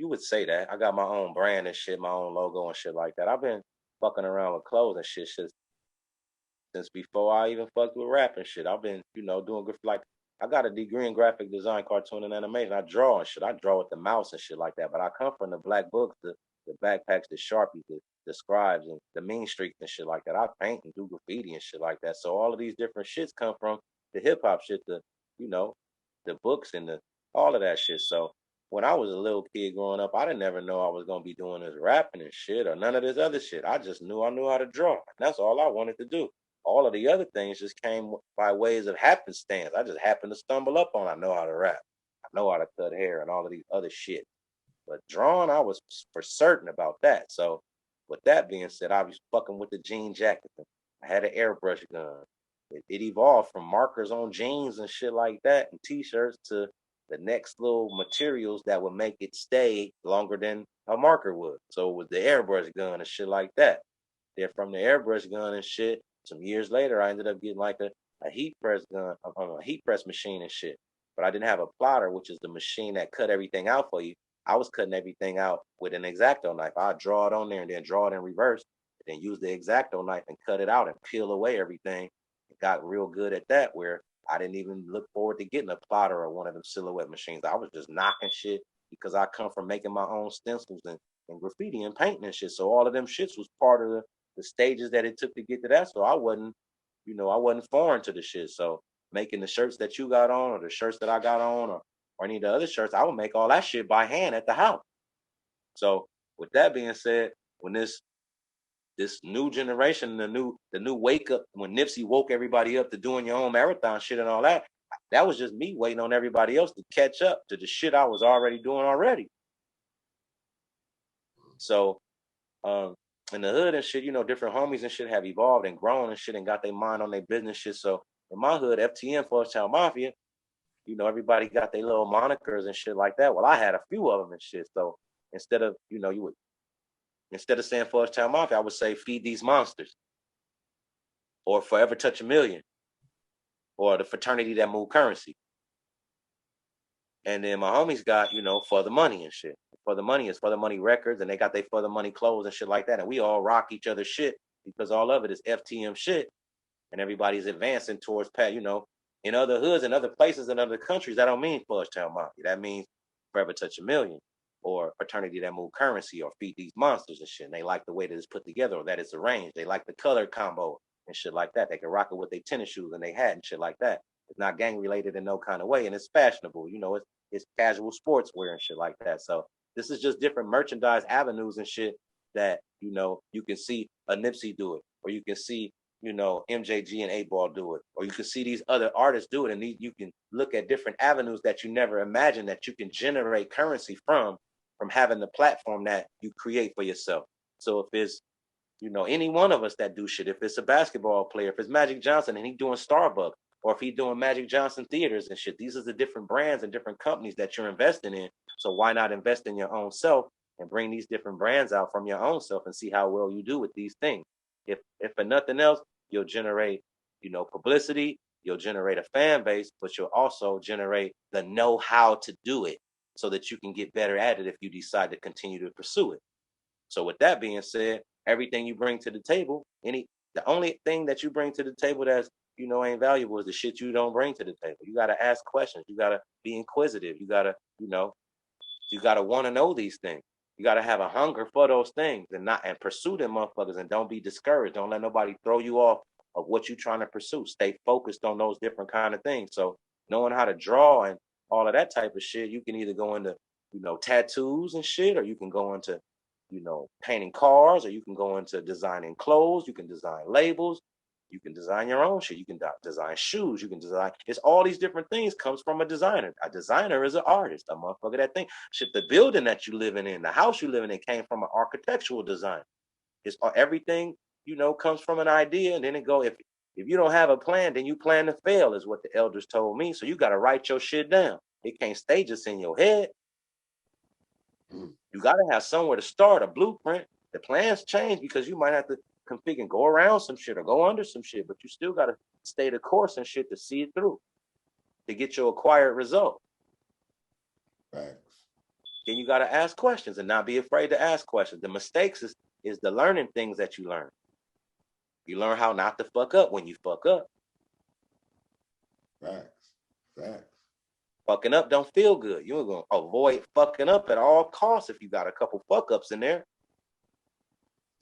would say that. I got my own brand and shit, my own logo and shit like that. I've been fucking around with clothes and shit since before I even fucked with rap and shit. I've been, doing good. Like, I got a degree in graphic design, cartoon, and animation. I draw and shit. I draw with the mouse and shit like that. But I come from the black books, the backpacks, the Sharpies, the scribes, and the mean streaks and shit like that. I paint and do graffiti and shit like that. So all of these different shits come from the hip hop shit, the books and all of that shit. So when I was a little kid growing up, I didn't ever know I was gonna be doing this rapping and shit or none of this other shit. I just knew I knew how to draw. That's all I wanted to do. All of the other things just came by ways of happenstance. I just happened to stumble up on. I know how to rap. I know how to cut hair and all of these other shit. But drawing, I was for certain about that. So with that being said, I was fucking with the jean jacket. I had an airbrush gun. It evolved from markers on jeans and shit like that and t-shirts to the next little materials that would make it stay longer than a marker would. So it was the airbrush gun and shit like that. Then from the airbrush gun and shit, some years later, I ended up getting like a heat press gun, a heat press machine and shit. But I didn't have a plotter, which is the machine that cut everything out for you. I was cutting everything out with an X-Acto knife. I'd draw it on there and then draw it in reverse, and then use the X-Acto knife and cut it out and peel away everything. It got real good at that, where I didn't even look forward to getting a plotter or one of them silhouette machines. I was just knocking shit because I come from making my own stencils and graffiti and painting and shit. So all of them shits was part of the stages that it took to get to that. So I wasn't foreign to the shit. So making the shirts that you got on or the shirts that I got on or any of the other shirts, I would make all that shit by hand at the house. So with that being said, when this new generation, the new wake up, when Nipsey woke everybody up to doing your own marathon shit and all that, that was just me waiting on everybody else to catch up to the shit I was already doing already. So in the hood and shit, different homies and shit have evolved and grown and shit and got their mind on their business shit. So in my hood, FTM, Fudge Town Mafia, everybody got their little monikers and shit like that. Well, I had a few of them and shit. So instead of saying Fudge Town Mafia, I would say Feed These Monsters or Forever Touch a Million or the fraternity that moved currency. And then my homies got, For the Money and shit. For the Money is For the Money Records, and they got their For the Money clothes and shit like that. And we all rock each other's shit because all of it is FTM shit. And everybody's advancing towards, in other hoods and other places and other countries, that don't mean Fudge Town Mafia. That means Forever Touch a Million or fraternity that move currency or Feed These Monsters and shit. And they like the way that it's put together or that it's arranged. They like the color combo and shit like that. They can rock it with their tennis shoes and they hat and shit like that. It's not gang related in no kind of way, and it's fashionable. It's casual sportswear and shit like that. So this is just different merchandise avenues and shit that you can see a Nipsey do it, or you can see MJG and 8Ball do it, or you can see these other artists do it, and you can look at different avenues that you never imagined that you can generate currency from having the platform that you create for yourself. So if it's any one of us that do shit, if it's a basketball player, if it's Magic Johnson and he doing Starbucks, or if he's doing Magic Johnson theaters and shit, these are the different brands and different companies that you're investing in. So why not invest in your own self and bring these different brands out from your own self and see how well you do with these things? If for nothing else, you'll generate, publicity, you'll generate a fan base, but you'll also generate the know-how to do it. so that you can get better at it if you decide to continue to pursue it. So with that being said, everything you bring to the table, the only thing that you bring to the table that's, ain't valuable is the shit you don't bring to the table. You got to ask questions. You got to be inquisitive. You got to, you got to want to know these things. You got to have a hunger for those things and pursue them motherfuckers, and don't be discouraged. Don't let nobody throw you off of what you're trying to pursue. Stay focused on those different kind of things. So knowing how to draw and all of that type of shit, you can either go into, tattoos and shit, or you can go into, painting cars, or you can go into designing clothes. You can design labels. You can design your own shit. You can design shoes. You can design. It's all these different things comes from a designer. A designer is an artist. A motherfucker that thing. Shit, the building that you living in, the house you living in, came from an architectural design. It's everything, comes from an idea, and then it go. If you don't have a plan, then you plan to fail, is what the elders told me. So you got to write your shit down. It can't stay just in your head. You got to have somewhere to start, a blueprint. The plans change because you might have to configure and go around some shit or go under some shit, but you still got to stay the course and shit to see it through to get your acquired result. Thanks. Then you got to ask questions and not be afraid to ask questions. The mistakes is the learning things that you learn. You learn how not to fuck up when you fuck up. Facts. Fucking up don't feel good. You're going to avoid fucking up at all costs if you got a couple fuck ups in there.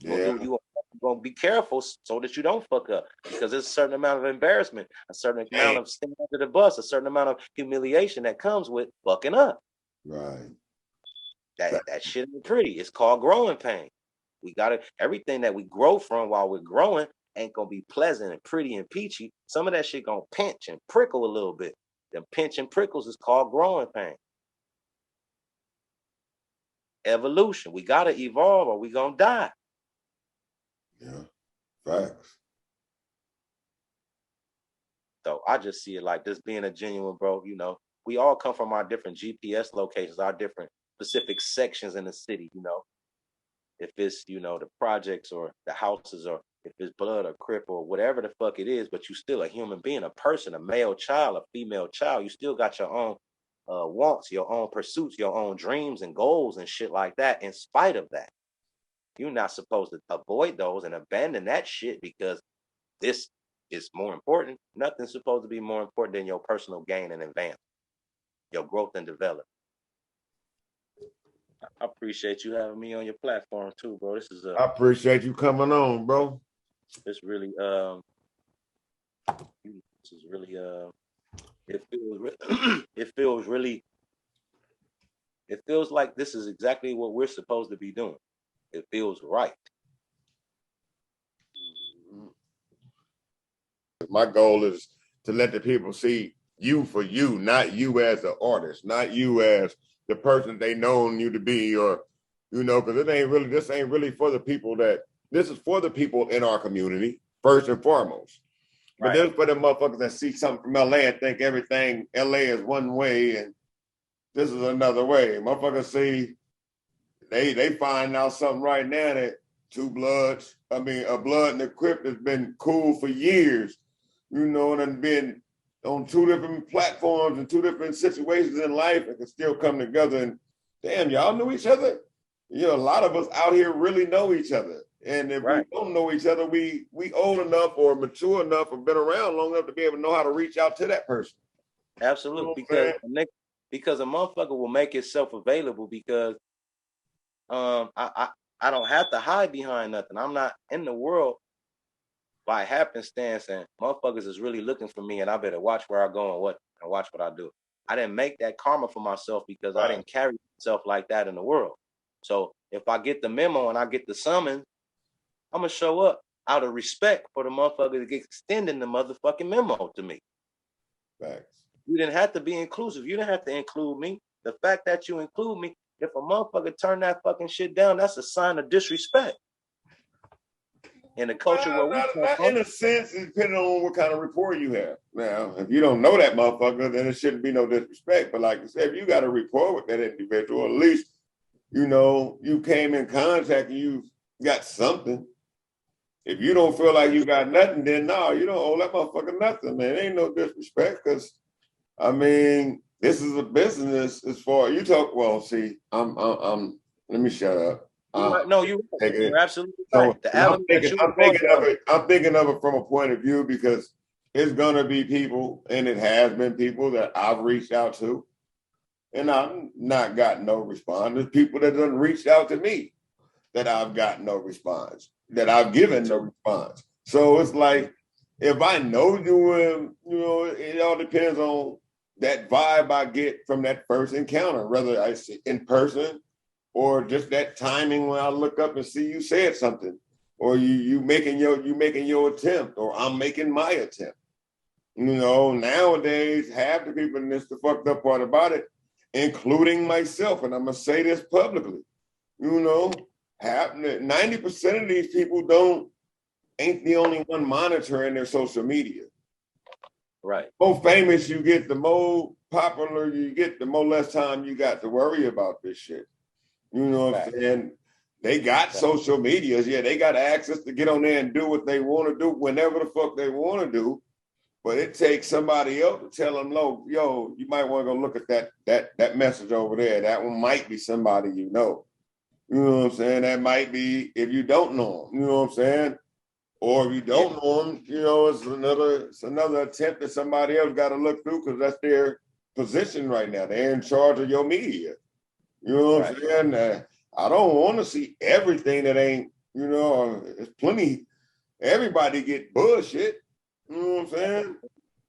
Yeah. You're going to be careful so that you don't fuck up, because there's a certain amount of embarrassment, a certain amount of staying under the bus, a certain amount of humiliation that comes with fucking up. Right. That shit ain't pretty. It's called growing pain. Everything that we grow from while we're growing ain't going to be pleasant and pretty and peachy. Some of that shit going to pinch and prickle a little bit. Them pinch and prickles is called growing pain. Evolution. We got to evolve or we going to die. Yeah. Facts. So I just see it like this being a genuine, bro. We all come from our different GPS locations, our different specific sections in the city, If it's, the projects or the houses, or if it's blood or crip or whatever the fuck it is, but you still a human being, a person, a male child, a female child. You still got your own wants, your own pursuits, your own dreams and goals and shit like that. In spite of that, you're not supposed to avoid those and abandon that shit because this is more important. Nothing's supposed to be more important than your personal gain and advance, your growth and development. I appreciate you having me on your platform too, bro. I appreciate you coming on, bro. It's really it feels like this is exactly what we're supposed to be doing. It feels right. My goal is to let the people see you for you, not you as an artist, not you as the person they known you to be, or because this ain't really for the people this is for the people in our community first and foremost. But Right. then for the motherfuckers that see something from LA and think everything LA is one way and this is another way. Motherfuckers see they find out something right now that a blood and a Crip has been cool for years, and been on two different platforms and two different situations in life and can still come together. And damn, y'all knew each other. A lot of us out here really know each other. And if we don't know each other, we old enough or mature enough or been around long enough to be able to know how to reach out to that person. Absolutely. Because a motherfucker will make itself available because I don't have to hide behind nothing. I'm not in the world by happenstance, and motherfuckers is really looking for me, and I better watch where I go and watch what I do. I didn't make that karma for myself because I didn't carry myself like that in the world. So if I get the memo and I get the summons, I'm gonna show up out of respect for the motherfucker to get extending the motherfucking memo to me. Facts. You didn't have to be inclusive. You didn't have to include me. The fact that you include me, if a motherfucker turn that fucking shit down, that's a sign of disrespect. In the culture where we come from, in a sense, depending on what kind of rapport you have. Now, if you don't know that motherfucker, then it shouldn't be no disrespect. But like I said, if you got a rapport with that individual, at least, you came in contact and you got something. If you don't feel like you got nothing, then no, you don't owe that motherfucker nothing, man. Ain't no disrespect because, this is a business as far you talk. Well, see, I'm let me shut up. No, you're absolutely So right. The avenue that you I'm thinking of it from a point of view because it's gonna be people, and it has been people that I've reached out to, and I've not gotten no response. There's people that done reached out to me that I've gotten no response, that I've given no response. So it's like if I know you, it all depends on that vibe I get from that first encounter, whether I see in person or just that timing when I look up and see you said something, or you making your attempt, or I'm making my attempt. Nowadays, half the people, and this the fucked up part about it, including myself, and I'm gonna say this publicly, half 90% of these people ain't the only one monitoring their social media. Right. The more famous you get, the more popular you get, the more less time you got to worry about this shit. You know what I'm saying? They got social medias. Yeah, they got access to get on there and do what they want to do whenever the fuck they want to do. But it takes somebody else to tell them, yo, you might want to go look at that message over there. That one might be somebody you know. You know what I'm saying? That might be if you don't know them. You know what I'm saying? Or if you don't know them, it's another attempt that somebody else got to look through because that's their position right now. They're in charge of your media. You know what I'm saying? I don't want to see everything that ain't, there's plenty. Everybody get bullshit. You know what I'm saying?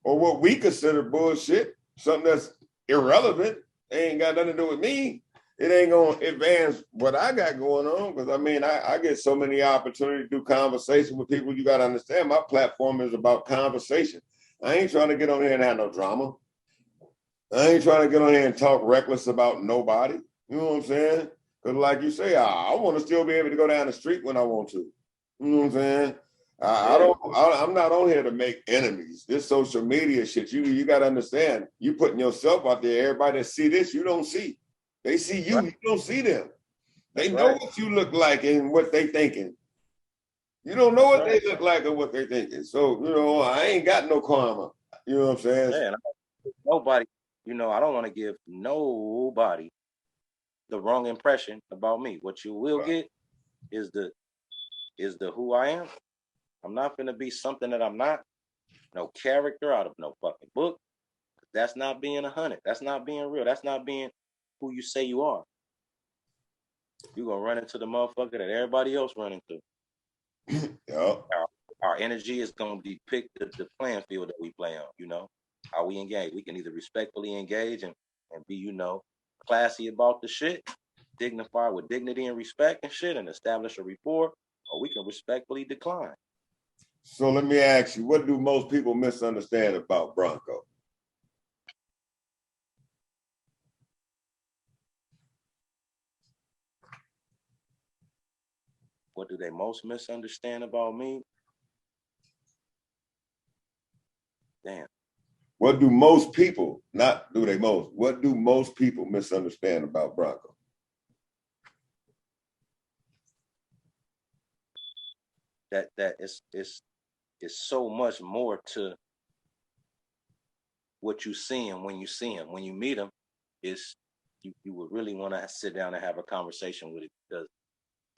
Or what we consider bullshit, something that's irrelevant. It ain't got nothing to do with me. It ain't going to advance what I got going on. Because, I get so many opportunities to do conversation with people. You got to understand, my platform is about conversation. I ain't trying to get on here and have no drama. I ain't trying to get on here and talk reckless about nobody. You know what I'm saying? Because like you say, I want to still be able to go down the street when I want to. You know what I'm saying? I'm not on here to make enemies. This social media shit, you got to understand. You putting yourself out there. Everybody that see this, you don't see. They see you. You don't see them. They know what you look like and what they thinking. You don't know what they look like or what they thinking. So, I ain't got no karma. You know what I'm saying? Man, nobody, I don't want to give nobody the wrong impression about me. What you will get is the who I am. I'm not going to be something that I'm not. No character out of no fucking book. That's not being 100. That's not being real. That's not being who you say you are. You're going to run into the motherfucker that everybody else run into. Our energy is going to depict the playing field that we play on, how we engage. We can either respectfully engage and be, classy about the shit, dignified with dignity and respect and shit, and establish a rapport, or we can respectfully decline. So let me ask you, what do most people misunderstand about Bronco? What do they most misunderstand about me? Damn. What do most people, not do they most, what do most people misunderstand about Bronco? That it's so much more to what you see him when you see him. When you meet him, you would really want to sit down and have a conversation with it because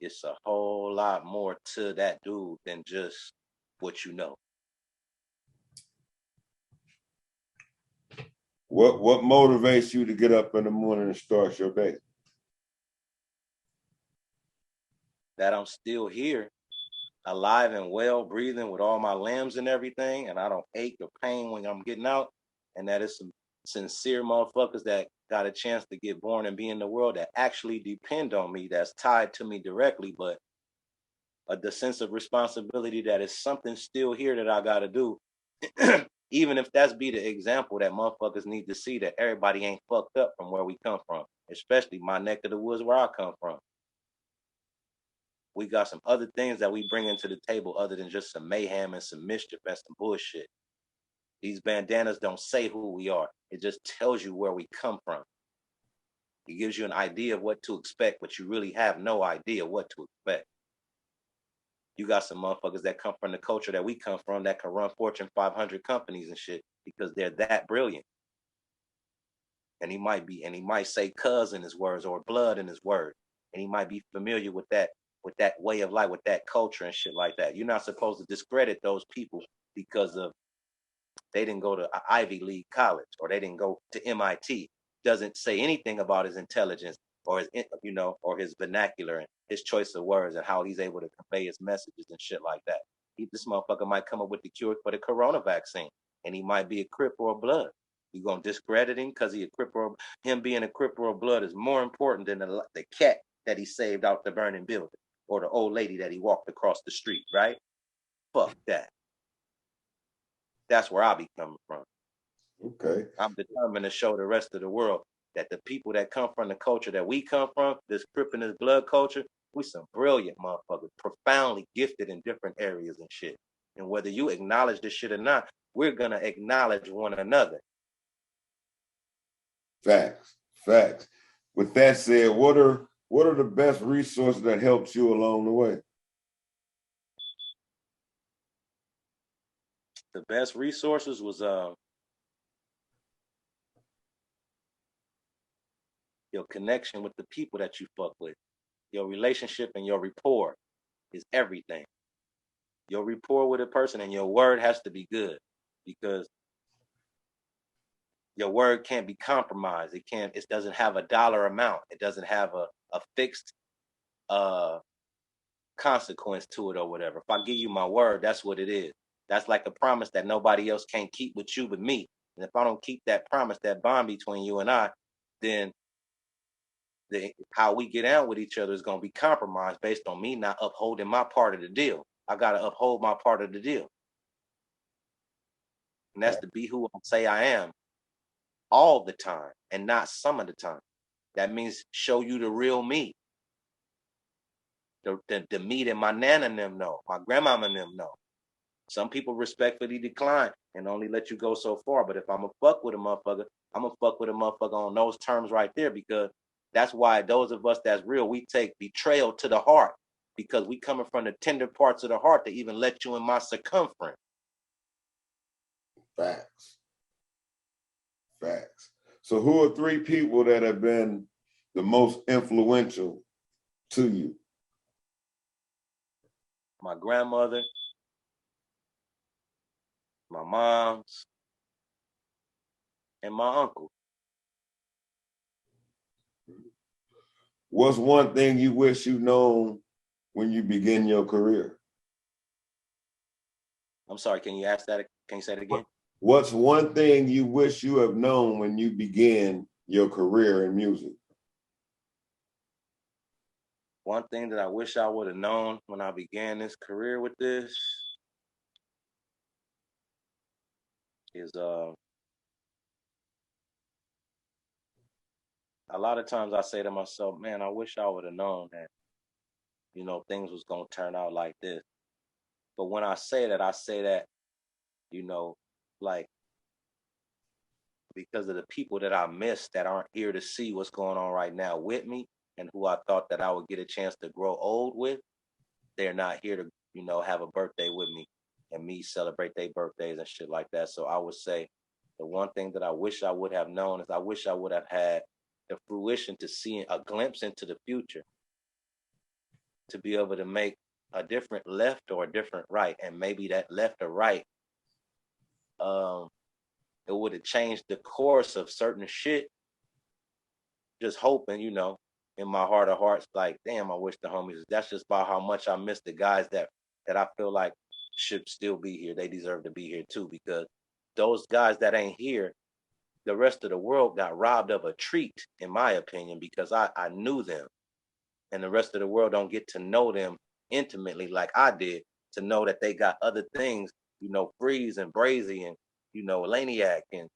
it's a whole lot more to that dude than just what you know. What motivates you to get up in the morning and start your day? That I'm still here, alive and well, breathing with all my limbs and everything, and I don't ache or pain when I'm getting out, and that is some sincere motherfuckers that got a chance to get born and be in the world that actually depend on me, that's tied to me directly, but the sense of responsibility that is something still here that I got to do. Even if that's be the example that motherfuckers need to see that everybody ain't fucked up from where we come from, especially my neck of the woods where I come from. We got some other things that we bring into the table other than just some mayhem and some mischief and some bullshit. These bandanas don't say who we are. It just tells you where we come from. It gives you an idea of what to expect, but you really have no idea what to expect. You got some motherfuckers that come from the culture that we come from that can run Fortune 500 companies and shit because they're that brilliant. And he might say cuz in his words or blood in his words. And he might be familiar with that way of life, with that culture and shit like that. You're not supposed to discredit those people because of they didn't go to an Ivy League college or they didn't go to MIT. Doesn't say anything about his intelligence or his, or his vernacular and his choice of words and how he's able to convey his messages and shit like that. This motherfucker might come up with the cure for the corona vaccine, and he might be a Crip or a Blood. You gonna discredit him because he a Crip or him being a Crip or a Blood is more important than the cat that he saved out the burning building or the old lady that he walked across the street, right? Fuck that. That's where I'll be coming from. Okay. I'm determined to show the rest of the world that the people that come from the culture that we come from, this Crip and this Blood culture, we some brilliant motherfuckers, profoundly gifted in different areas and shit. And whether you acknowledge this shit or not, we're gonna acknowledge one another. Facts. Facts. With that said, what are the best resources that helped you along the way? The best resources was your connection with the people that you fuck with. Your relationship and your rapport is everything. Your rapport with a person and your word has to be good because your word can't be compromised. It doesn't have a dollar amount. It doesn't have a fixed consequence to it or whatever. If I give you my word, that's what it is. That's like a promise that nobody else can't keep with you but me. And if I don't keep that promise, that bond between you and I, then how we get out with each other is going to be compromised based on me not upholding my part of the deal. I got to uphold my part of the deal. And that's to be who I say I am all the time and not some of the time. That means show you the real me. The me that my nana and them know, my grandmama and them know. Some people respectfully decline and only let you go so far. But if I'm a fuck with a motherfucker, I'm a fuck with a motherfucker on those terms right there, because that's why those of us that's real, we take betrayal to the heart, because we coming from the tender parts of the heart to even let you in my circumference. Facts. Facts. So who are 3 people that have been the most influential to you? My grandmother, my mom's, and my uncle. What's one thing you wish you known when you begin your career? I'm sorry, can you ask that? Can you say it again? What's one thing you wish you have known when you began your career in music? One thing that I wish I would have known when I began this career with this is a lot of times I say to myself, man, I wish I would have known that, things was going to turn out like this. But when I say that, like, because of the people that I miss that aren't here to see what's going on right now with me and who I thought that I would get a chance to grow old with, they're not here to, have a birthday with me and me celebrate their birthdays and shit like that. So I would say the one thing that I wish I would have known is I wish I would have had the fruition to see a glimpse into the future, to be able to make a different left or a different right. And maybe that left or right, it would have changed the course of certain shit. Just hoping, in my heart of hearts, like, damn, I wish the homies, that's just about how much I miss the guys that I feel like should still be here. They deserve to be here too, because those guys that ain't here, the rest of the world got robbed of a treat, in my opinion, because I knew them. And the rest of the world don't get to know them intimately like I did, to know that they got other things, Freeze and Brazy and, Laniac and,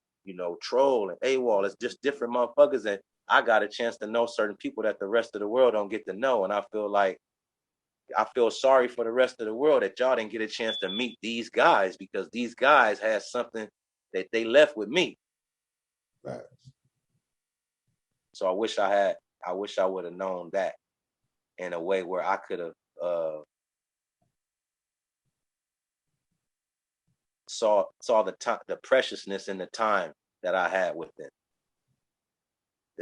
Troll and AWOL. It's just different motherfuckers. And I got a chance to know certain people that the rest of the world don't get to know. And I feel sorry for the rest of the world that y'all didn't get a chance to meet these guys, because these guys had something that they left with me. Right. So I wish I would have known that in a way where I could have saw the preciousness in the time that I had with them.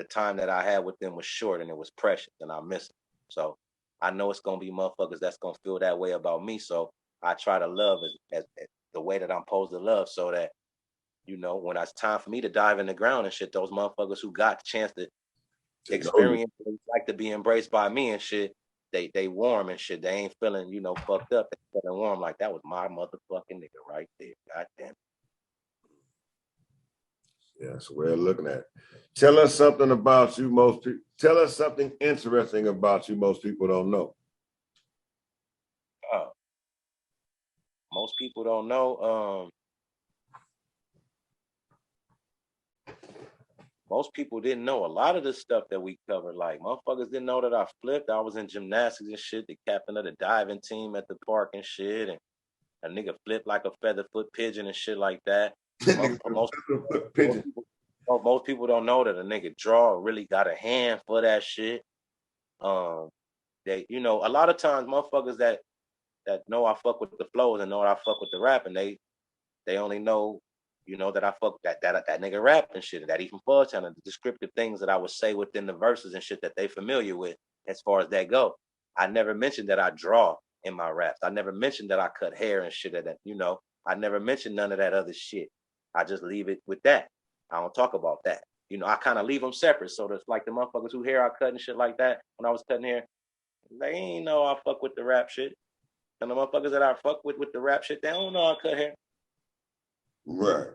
the time that I had with them was short and it was precious and I miss it. So I know it's gonna be motherfuckers that's gonna feel that way about me. So I try to love as the way that I'm supposed to love, so that, you know, when it's time for me to dive in the ground and shit, those motherfuckers who got the chance to experience what it's like to be embraced by me and shit, they warm and shit. They ain't feeling, you know, fucked up. They feeling warm, like that was my motherfucking nigga right there. God damn it. Yeah, that's what we're looking at. Tell us something about you most people. Tell us something interesting about you most people don't know. Most people don't know. Most people didn't know a lot of the stuff that we covered. Like, motherfuckers didn't know that I flipped. I was in gymnastics and shit, the captain of the diving team at the park and shit. And a nigga flipped like a featherfoot pigeon and shit like that. Most people don't know that a nigga draw really got a hand for that shit. They, you know, a lot of times motherfuckers that know I fuck with the flows and know I fuck with the rap, and they only know, you know, that I fuck that nigga rap and shit, that even Fudge and the descriptive things that I would say within the verses and shit that they familiar with as far as that go. I never mentioned that I draw in my raps. I never mentioned that I cut hair and shit, that, you know, I never mentioned none of that other shit. I just leave it with that. I don't talk about that. You know, I kind of leave them separate. So there's like the motherfuckers who hair I cut and shit like that. When I was cutting hair, they ain't know I fuck with the rap shit. And the motherfuckers that I fuck with the rap shit, they don't know I cut hair. Right.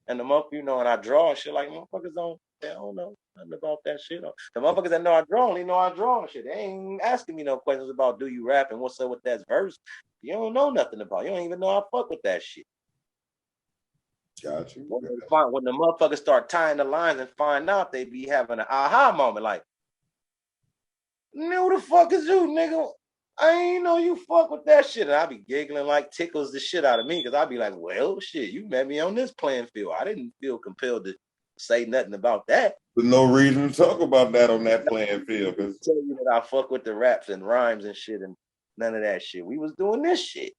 And the motherfuckers, you know, and I draw and shit, like, motherfuckers they don't know nothing about that shit. The motherfuckers that know I draw only know I draw and shit. They ain't asking me no questions about, do you rap and what's up with that verse? You don't know nothing about. You don't even know I fuck with that shit. Got you. When the motherfuckers start tying the lines and find out, they be having an aha moment, like, who the fuck is you, nigga? I ain't know you fuck with that shit. And I be giggling like tickles the shit out of me, because I be like, well, shit, you met me on this playing field. I didn't feel compelled to say nothing about that. There's no reason to talk about that on that playing field. Cause tell you that I fuck with the raps and rhymes and shit and none of that shit. We was doing this shit.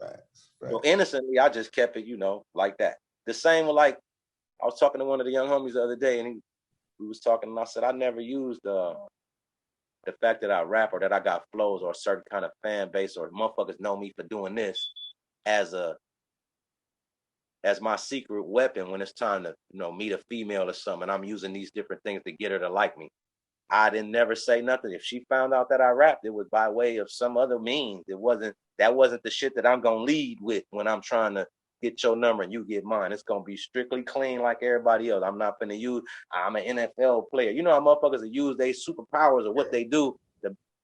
Facts. So innocently, I just kept it, you know, like that. The same with, like, I was talking to one of the young homies the other day, and we was talking, and I said, I never used the fact that I rap or that I got flows or a certain kind of fan base or motherfuckers know me for doing this as my secret weapon when it's time to, you know, meet a female or something, and I'm using these different things to get her to like me. I didn't never say nothing. If she found out that I rapped, it was by way of some other means. That wasn't the shit that I'm gonna lead with when I'm trying to get your number and you get mine. It's gonna be strictly clean like everybody else. I'm not gonna use, I'm an NFL player. You know how motherfuckers that use their superpowers or what they do.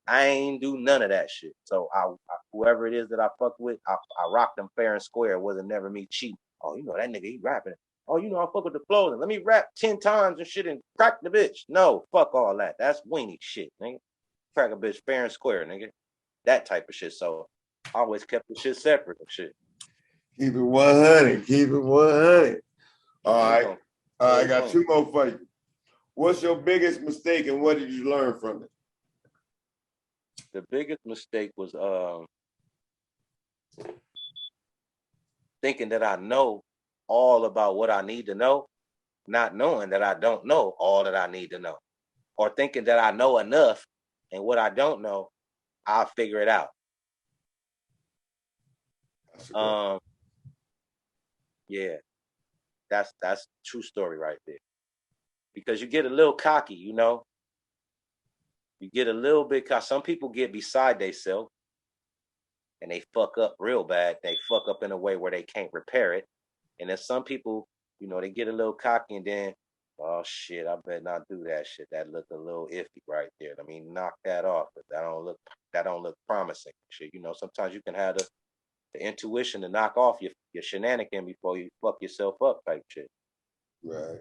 I ain't do none of that shit. So I whoever it is that I fuck with, I rock them fair and square. It wasn't never me cheating. Oh, you know that nigga, he rapping. Oh, you know, I fuck with the flows. And let me rap 10 times and shit and crack the bitch. No, fuck all that. That's weenie shit, nigga. Crack a bitch fair and square, nigga. That type of shit. So I always kept the shit separate and shit. Keep it 100. Keep it 100. All right. I got two more for you. What's your biggest mistake and what did you learn from it? The biggest mistake was thinking that I know all about what I need to know, not knowing that I don't know all that I need to know, or thinking that I know enough and what I don't know, I'll figure it out. Yeah, that's true story right there. Because you get a little cocky, you know. You get a little bit cocky. Some people get beside themselves and they fuck up real bad. They fuck up in a way where they can't repair it. And then some people, you know, they get a little cocky and then, oh shit, I better not do that shit. That look a little iffy right there. I mean, knock that off. But that don't look promising. Shit, you know, sometimes you can have the intuition to knock off your shenanigan before you fuck yourself up type shit. Right.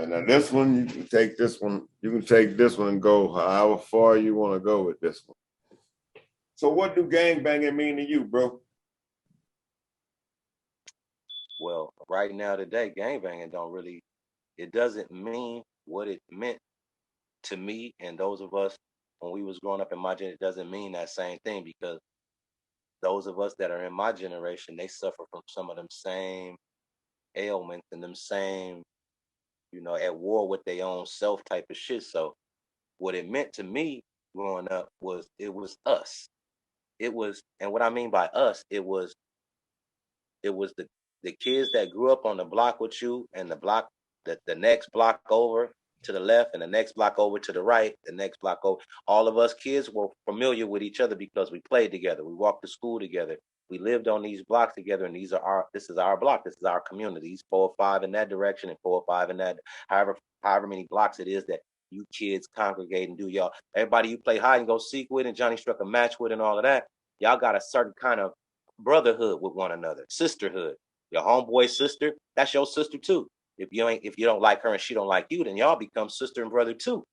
Now this one, you can take this one. You can take this one and go however far you want to go with this one. So what do gangbanging mean to you, bro? Well, right now today, gangbanging it doesn't mean what it meant to me and those of us when we was growing up in my generation. It doesn't mean that same thing, because those of us that are in my generation, they suffer from some of them same ailments and them same, at war with their own self type of shit. So what it meant to me growing up was it was us. It was, and what I mean by us, it was the kids that grew up on the block with you, and the next block over to the left, and the next block over to the right, the next block over. All of us kids were familiar with each other because we played together. We walked to school together. We lived on these blocks together, and this is our block. This is our community. These 4 or 5 in that direction and 4 or 5 in that, however many blocks it is that you kids congregate and do y'all. Everybody you play hide and go seek with and Johnny struck a match with and all of that. Y'all got a certain kind of brotherhood with one another, sisterhood. Your homeboy sister, that's your sister too. If you don't like her and she don't like you, then y'all become sister and brother too.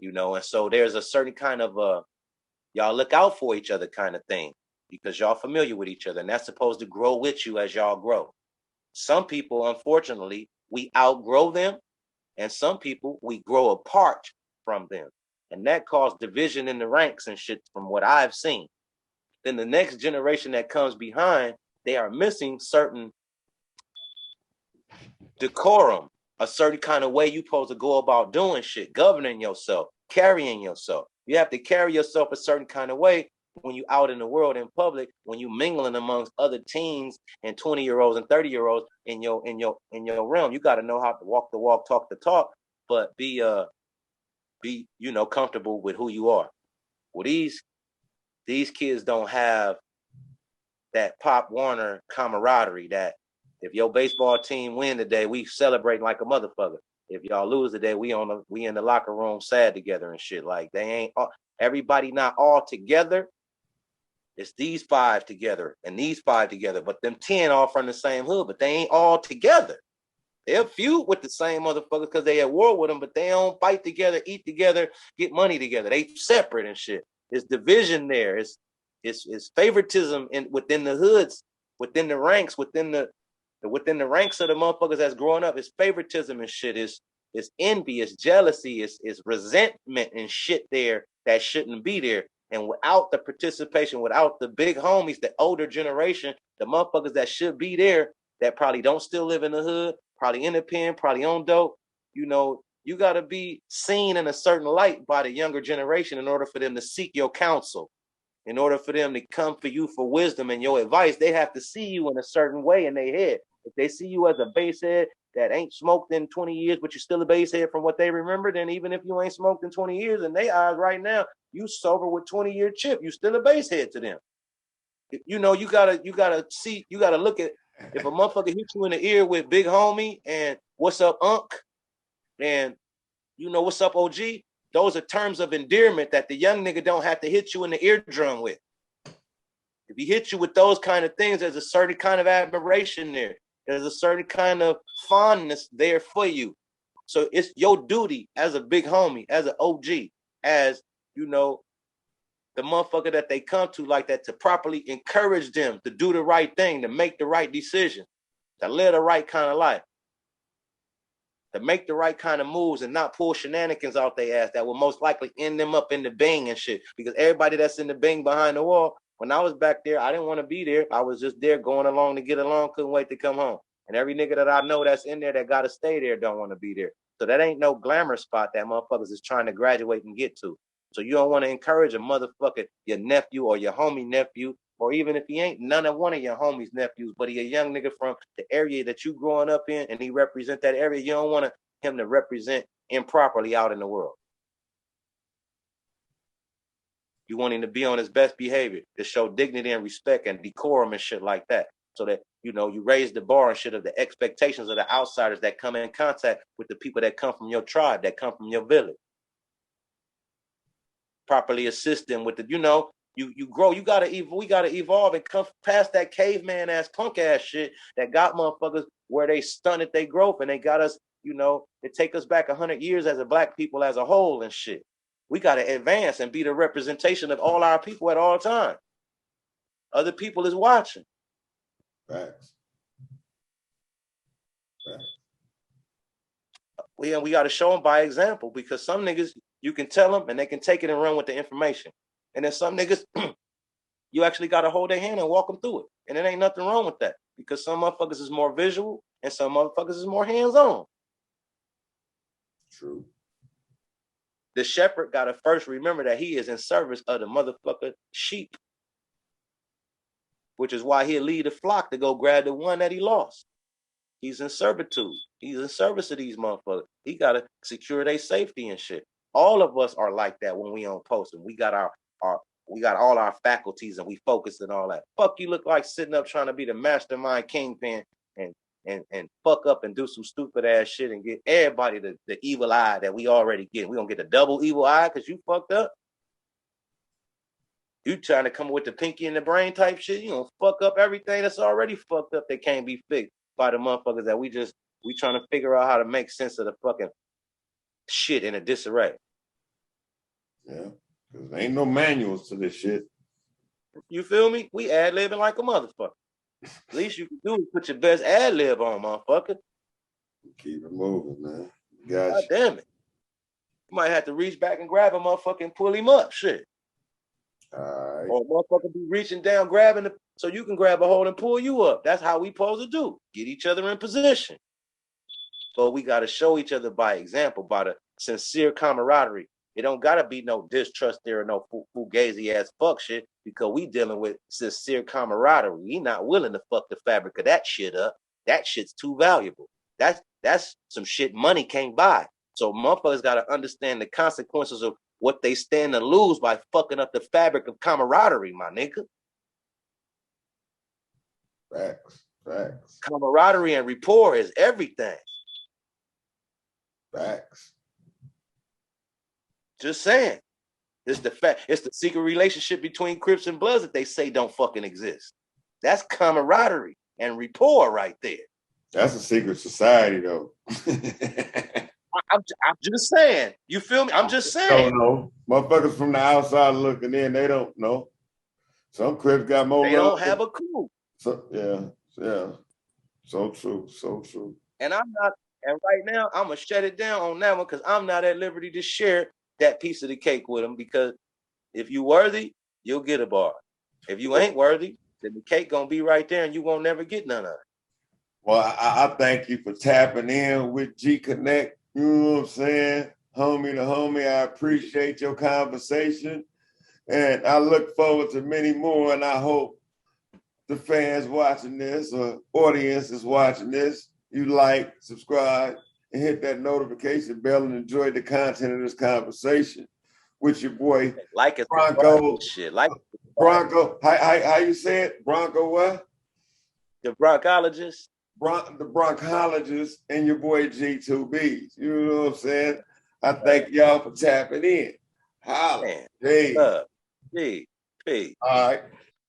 And so there's a certain kind of y'all look out for each other kind of thing because y'all familiar with each other, and that's supposed to grow with you as y'all grow. Some people, unfortunately, we outgrow them, and some people we grow apart from them, and that caused division in the ranks and shit from what I've seen. Then the next generation that comes behind, they are missing certain decorum, a certain kind of way you're supposed to go about doing shit, governing yourself, carrying yourself. You have to carry yourself a certain kind of way when you out in the world in public, when you mingling amongst other teens and 20-year-olds and 30-year-olds in your realm. You got to know how to walk the walk, talk the talk, but be comfortable with who you are. Well, these kids don't have that Pop Warner camaraderie that if your baseball team win today, we celebrate like a motherfucker. If y'all lose today, we in the locker room sad together and shit. Like they ain't everybody not all together. It's these 5 together and these 5 together, but them 10 all from the same hood, but they ain't all together. They'll feud with the same motherfuckers because they at war with them, but they don't fight together, eat together, get money together. They separate and shit. It's division there. It's favoritism within the hoods, within the ranks, within the ranks of the motherfuckers that's growing up. It's favoritism and shit. It's envy, it's jealousy, it's resentment and shit there that shouldn't be there. And without the participation, without the big homies, the older generation, the motherfuckers that should be there, that probably don't still live in the hood, probably in the pen, probably on dope, you got to be seen in a certain light by the younger generation in order for them to seek your counsel. In order for them to come for you for wisdom and your advice, they have to see you in a certain way in their head. If they see you as a basehead that ain't smoked in 20 years, but you're still a basehead from what they remember, then even if you ain't smoked in 20 years in their eyes right now, you sober with 20-year chip, you still a basehead to them. You gotta look at, if a motherfucker hits you in the ear with big homie and what's up, Unc, and what's up, OG, those are terms of endearment that the young nigga don't have to hit you in the eardrum with. If he hits you with those kind of things, there's a certain kind of admiration there. There's a certain kind of fondness there for you. So it's your duty as a big homie, as an OG, as, the motherfucker that they come to like that, to properly encourage them to do the right thing, to make the right decision, to live the right kind of life, to make the right kind of moves and not pull shenanigans out their ass that will most likely end them up in the bing and shit. Because everybody that's in the bing behind the wall, when I was back there, I didn't want to be there. I was just there going along to get along, couldn't wait to come home. And every nigga that I know that's in there that got to stay there don't want to be there. So that ain't no glamour spot that motherfuckers is trying to graduate and get to. So you don't want to encourage a motherfucker, your nephew or your homie nephew, or even if he ain't none of one of your homies' nephews, but he a young nigga from the area that you growing up in and he represent that area, you don't want him to represent improperly out in the world. You want him to be on his best behavior, to show dignity and respect and decorum and shit like that. So that, you raise the bar and shit of the expectations of the outsiders that come in contact with the people that come from your tribe, that come from your village. Properly assist them with the, you grow, we gotta evolve and come past that caveman ass punk ass shit that got motherfuckers where they stunted their growth and they got us, it take us back 100 years as a black people as a whole and shit. We gotta advance and be the representation of all our people at all times. Other people is watching. Facts. We got to show them by example, because some niggas, you can tell them and they can take it and run with the information. And then some niggas, you actually got to hold their hand and walk them through it. And it ain't nothing wrong with that, because some motherfuckers is more visual and some motherfuckers is more hands-on. True. The shepherd got to first remember that he is in service of the motherfucker sheep, which is why he'll lead the flock to go grab the one that he lost. He's in servitude. He's in service of these motherfuckers. He got to secure their safety and shit. All of us are like that when we on post, and we got all our faculties and we focus and all that. Fuck you look like sitting up trying to be the mastermind kingpin and fuck up and do some stupid ass shit and get everybody the evil eye that we already get. We gonna get the double evil eye because you fucked up. You trying to come with the pinky in the brain type shit. You gonna fuck up everything that's already fucked up that can't be fixed by the motherfuckers that we trying to figure out how to make sense of the fucking shit in a disarray. Yeah, because there ain't no manuals to this shit. You feel me? We ad-libbing like a motherfucker. Least you can do is put your best ad-lib on, motherfucker. Keep it moving, man. God damn it. You might have to reach back and grab a motherfucker and pull him up, shit. All right. Or a motherfucker be reaching down, grabbing so you can grab a hold and pull you up. That's how we supposed to do. Get each other in position. But we got to show each other by example, by the sincere camaraderie. It don't got to be no distrust there or no fugazi ass fuck shit because we dealing with sincere camaraderie. We not willing to fuck the fabric of that shit up. That shit's too valuable. That's some shit money can't buy. So motherfuckers got to understand the consequences of what they stand to lose by fucking up the fabric of camaraderie, my nigga. Facts. Camaraderie and rapport is everything. Facts. Just saying. It's the fact. It's the secret relationship between Crips and Bloods that they say don't fucking exist. That's camaraderie and rapport right there. That's a secret society, though. I'm just saying. You feel me? I'm just saying. Don't know. Motherfuckers from the outside looking in, they don't know. Some Crips got more. They don't have a clue. So, yeah. So true. And right now, I'm gonna shut it down on that one because I'm not at liberty to share that piece of the cake with them, because if you worthy, you'll get a bar. If you ain't worthy, then the cake gonna be right there and you won't never get none of it. Well, I thank you for tapping in with Gconnet. You know what I'm saying? Homie to homie, I appreciate your conversation. And I look forward to many more, and I hope the fans watching this or audience is watching this, you like, subscribe, and hit that notification bell and enjoy the content of this conversation with your boy, like it, Bronco. Shit, like Bronco. How you say it? Bronco what? The Bronc'ologyst. The Bronc'ologyst and your boy G2Bs. You know what I'm saying? I thank y'all for tapping in. Holla. Hey. Peace.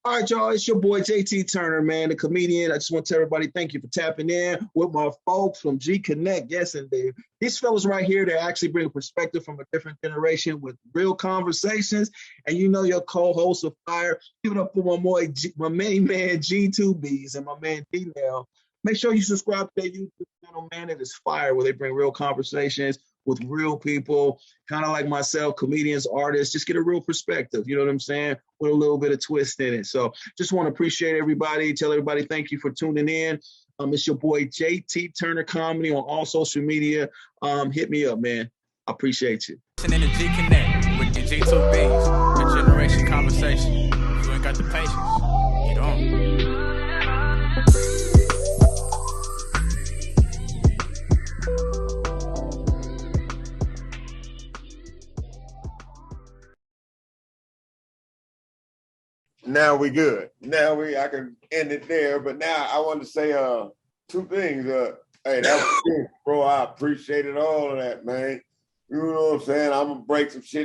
All right, y'all. It's your boy JT Turner, man, the comedian. I just want to tell everybody thank you for tapping in with my folks from Gconnet. Yes, indeed. These fellas right here, they actually bring a perspective from a different generation with real conversations. And you know your co-host of fire. Give it up for my main man G2Bs and my man D-Nail. Make sure you subscribe to their YouTube channel, man. It is fire, where they bring real conversations with real people, kind of like myself, comedians, artists. Just get a real perspective, you know what I'm saying, with a little bit of twist in it. So just want to appreciate everybody. Tell everybody thank you for tuning in. It's your boy JT Turner Comedy on all social media. Hit me up, man. I appreciate you. In the Gconnet with the G2Bs, a generation conversation. If you ain't got the patience, you don't. Now we good. I can end it there. But now I want to say two things. Hey, that was good, bro. I appreciated all of that, man. You know what I'm saying? I'm gonna break some shit